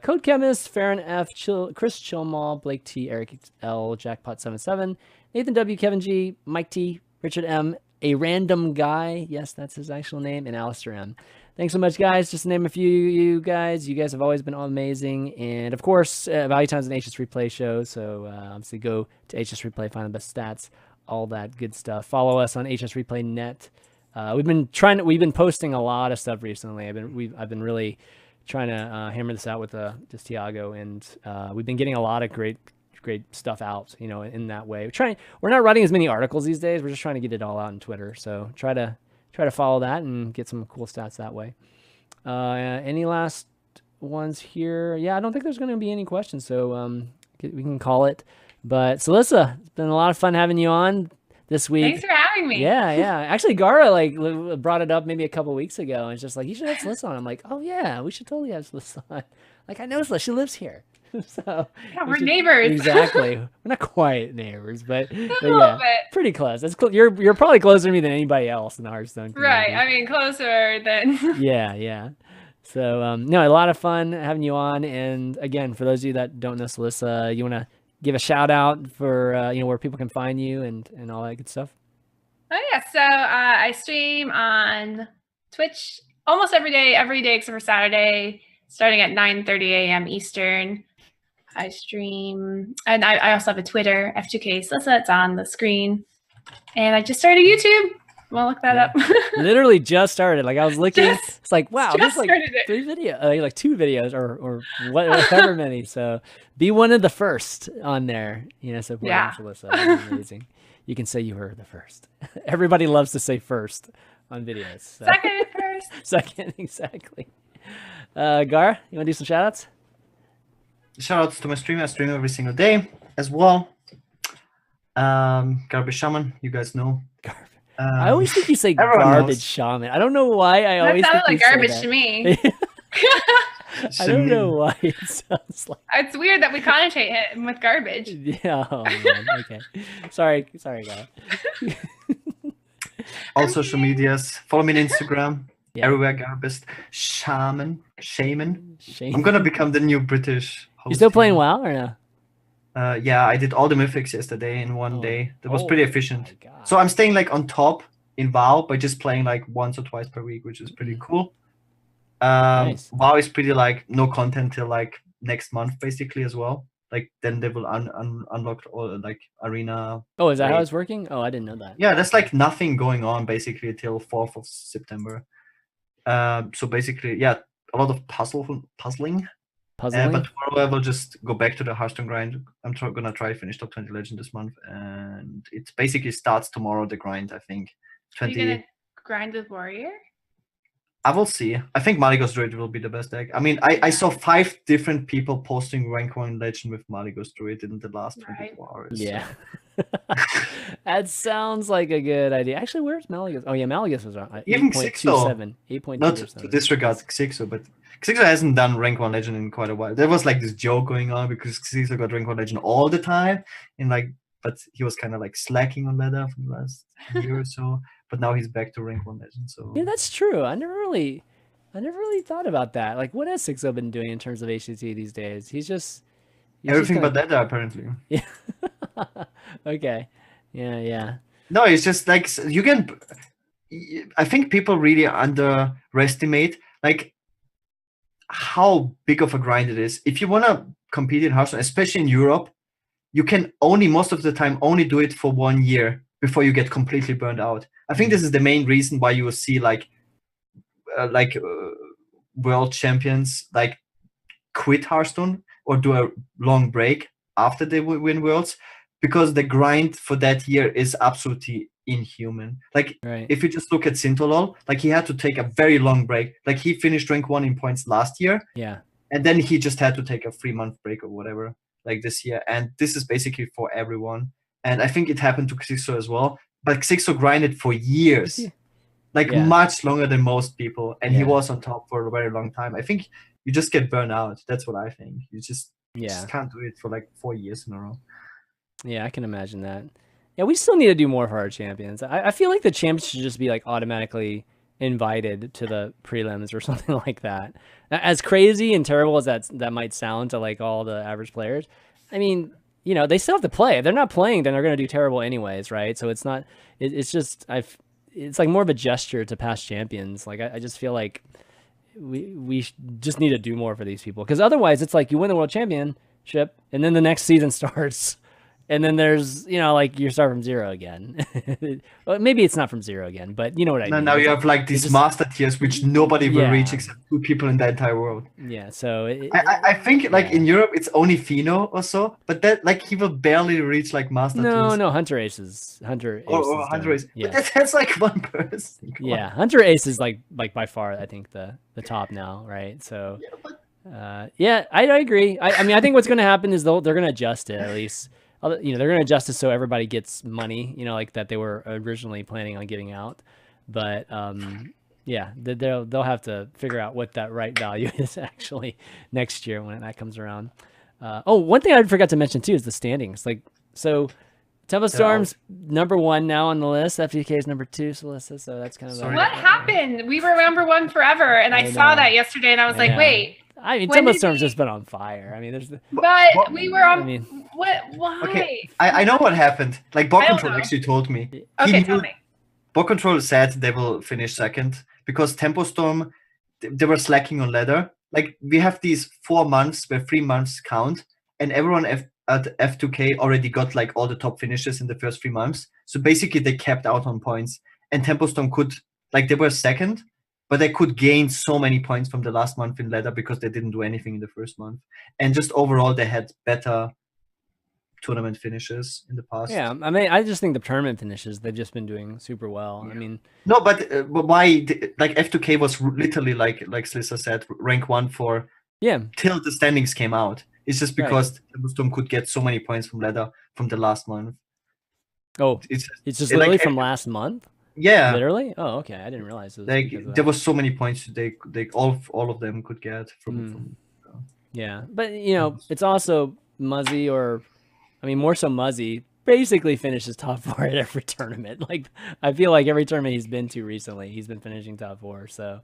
Code Chemist, Farron F, Chris Chilmall, Blake T, Eric L, Jackpot77, Nathan W, Kevin G, Mike T, Richard M, A Random Guy, yes, that's his actual name, and Alistair M. Thanks so much, guys. Just to name a few, you guys have always been amazing. And of course, Valuetown's an HS Replay show, so obviously go to HS Replay, find the best stats, all that good stuff. Follow us on HSReplay.net. We've been posting a lot of stuff recently. I've been really trying to hammer this out with just Tiago, and we've been getting a lot of great stuff out, in that way. We're not writing as many articles these days. We're just trying to get it all out on Twitter. So try to follow that and get some cool stats that way. Any last ones here? Yeah, I don't think there's going to be any questions, so we can call it. But Slysssa, it's been a lot of fun having you on this week. Thanks for having me. Yeah. Actually, Gaara brought it up maybe a couple weeks ago, and it's just like, you should have Slysssa on. I'm like, oh yeah, we should totally have Slysssa on. Like, I know Slysssa, she lives here. So yeah, we're neighbors. Exactly. We're not quite neighbors, but yeah, pretty close. That's you're probably closer to me than anybody else in the Hearthstone community. Right. I mean, closer than. Yeah. So no, a lot of fun having you on. And again, for those of you that don't know Slysssa, you want to give a shout out for where people can find you and all that good stuff? Oh yeah, so I stream on Twitch almost every day except for Saturday, starting at 9:30 a.m. Eastern. I stream, and I also have a Twitter, F2K Slysssa. It's on the screen, and I just started YouTube. Well, look that up. Literally just started. Like I was looking, it's like wow, there's like 3 videos, like 2 videos or whatever many. So be one of the first on there. Supporting Slysssa. That's amazing. You can say you were the first. Everybody loves to say first on videos. So. Second first. Second, exactly. Gaara, you want to do some shout outs? Shout outs to my stream. I stream every single day as well. Garbage Shaman, you guys know. I always think you say garbage shaman. I don't know why. That sounded like garbage to me. I don't know why it sounds like. It's weird that we connotate him with garbage. Yeah. Oh, man. Okay. Sorry, guys. All social medias. Follow me on Instagram. Yeah. Everywhere, garbage. Shaman. I'm gonna become the new British host. You still playing WoW or no? Yeah, I did all the mythics yesterday in one day. That was pretty efficient. So I'm staying like on top in WoW by just playing like once or twice per week, which is pretty cool. Nice. WoW is pretty like no content till like next month basically as well. Like then they will unlock all like arena. Oh, is that how it's working? Oh, I didn't know that. Yeah, there's like nothing going on basically till 4th of September. So basically, yeah, a lot of puzzling. But tomorrow I will just go back to the Hearthstone grind. I'm gonna try to finish top 20 legend this month, and it basically starts tomorrow. The grind, I think. 20. grind with warrior? I will see. I think Maligos Druid will be the best deck. I mean, I saw 5 different people posting rank 1 legend with Maligos Druid in the last 24 hours. Yeah. So. That sounds like a good idea. Actually, where's Malagos? Oh yeah, Malagos was on even 8.27. 8.2. Not to disregard Xixo, but Xixo hasn't done rank 1 legend in quite a while. There was like this joke going on because Xixo got rank 1 legend all the time, and but he was kind of like slacking on ladder from the last year or so. But now he's back to rank 1 legend. So yeah, that's true. I never really thought about that. Like, what has Xixo been doing in terms of HCT these days? He's everything but ladder apparently. Yeah. Okay. Yeah. No, it's just like you can. I think people really underestimate like how big of a grind it is. If you want to compete in Hearthstone, especially in Europe, you can most of the time only do it for 1 year before you get completely burned out. I think this is the main reason why you will see world champions like quit Hearthstone or do a long break after they win worlds, because the grind for that year is absolutely inhuman. Like if you just look at Sintolol, like he had to take a very long break. Like he finished rank 1 in points last year. Yeah. And then he just had to take a 3-month break or whatever, like this year. And this is basically for everyone. And I think it happened to Xixo as well. But Xixo grinded for years, much longer than most people. And he was on top for a very long time. I think you just get burned out. That's what I think. You just can't do it for like 4 years in a row. Yeah, I can imagine that. Yeah, we still need to do more for our champions. I feel like the champs should just be like automatically invited to the prelims or something like that. As crazy and terrible as that might sound to like all the average players, I mean, you know, they still have to play. If they're not playing, then they're going to do terrible anyways, right? So it's not. It's just it's like more of a gesture to past champions. Like I just feel like we just need to do more for these people, because otherwise it's like you win the world championship and then the next season starts. And then there's, you know, like you start from 0 again. Well, maybe it's not from 0 again, but you know what I mean. Now you have like these master tiers, which nobody will reach except 2 people in the entire world. Yeah, so I think like in Europe it's only Fino or so, but that like he will barely reach like master tiers. No, Hunter Ace. Hunter Ace. Yeah. But that's like one person. Yeah, Hunter Ace is like by far I think the top now, right? So I agree. I mean I think what's going to happen is they're going to adjust it at least. You know, they're going to adjust it so everybody gets money, you know, like that they were originally planning on giving out. But yeah, they'll have to figure out what that right value is actually next year when that comes around. One thing I forgot to mention too is the standings. Like, so Tempo Storm's #1 now on the list. FTK is #2, Slysssa. So that's kind of what happened. We were #1 forever, and I saw that yesterday, and I was like, wait. I mean, Tempo Storm's just been on fire. I mean, but we were on. What? Why? Okay, I know what happened. Like Bot Control actually told me. Okay, tell me. Bot Control said they will finish second because Tempo Storm, they were slacking on ladder. Like we have these 4 months where 3 months count, and everyone at F2K already got like all the top finishes in the first 3 months. So basically, they capped out on points, and Tempo Storm could, like, they were second. But they could gain so many points from the last month in ladder because they didn't do anything in the first month. And just overall, they had better tournament finishes in the past. Yeah, I mean, I just think the tournament finishes, they've just been doing super well. Yeah. I mean... No, but why... Like, F2K was literally, like Slysssa said, rank 1 for... Yeah. Till the standings came out. It's just because Puzzlestone could get so many points from ladder from the last month. Oh, it's just literally from last month? Yeah, literally. Oh, okay. I didn't realize it was there was so many points they all of them could get from Yeah, but you know, it's also Muzzy, or I mean, more so Muzzy basically finishes top 4 at every tournament. Like I feel like every tournament he's been to recently, he's been finishing top 4. So,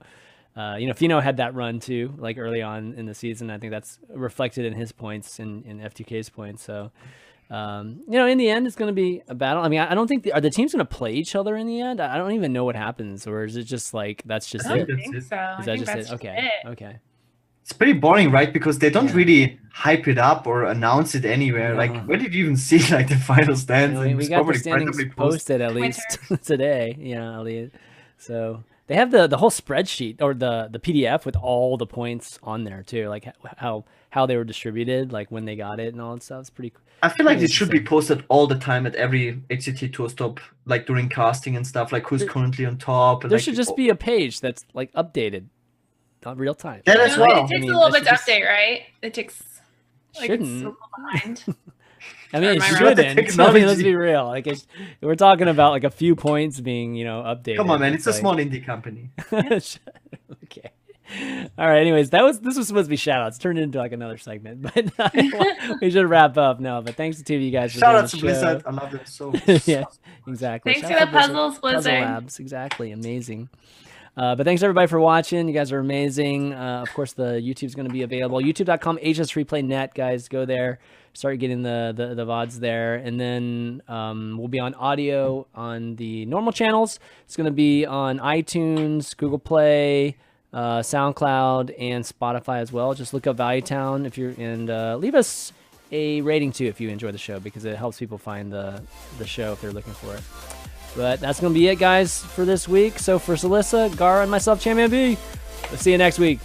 you know, Fino had that run too, like early on in the season. I think that's reflected in his points and in F2K's points. So. You know, in the end, it's going to be a battle. I mean, I don't think are the teams going to play each other in the end? I don't even know what happens, or is it just like that's just it? Is that just it? Okay, okay. It's pretty boring, right? Because they don't really hype it up or announce it anywhere. Like, where did you even see like the final stands? We got the standings posted at least today. Yeah, Elliot. So They have the whole spreadsheet or the PDF with all the points on there too, like how they were distributed, like when they got it and all that stuff. It's pretty. I feel like pretty it should be posted all the time at every HCT tour stop, like during casting and stuff, like who's currently on top. And there like, should just be a page that's like updated, not real time. That as well. It takes a little bit to update, right? It takes. Like, shouldn't. it's so behind. I mean, it Am I shouldn't. right? I mean, let's be real. Like, we're talking about like a few points being, updated. Come on, man! It's a like... small indie company. Okay. All right. Anyways, this was supposed to be shout-outs. Turned into like another segment, but we should wrap up now. But thanks to two of you guys for Shout doing out to the Blizzard. show. I love them so. Yeah, exactly. Thanks Shout for out the to puzzles, Puzzle Blizzard. Labs. Exactly. Amazing. But thanks everybody for watching. You guys are amazing. Of course, the YouTube's going to be available. YouTube.com, HSReplay.net. Guys, go there. Start getting the VODs there. And then we'll be on audio on the normal channels. It's going to be on iTunes, Google Play, SoundCloud, and Spotify as well. Just look up Valuetown and leave us a rating too if you enjoy the show, because it helps people find the show if they're looking for it. But that's going to be it, guys, for this week. So for Slysssa, Gaara, and myself, ChanmanV, we'll see you next week.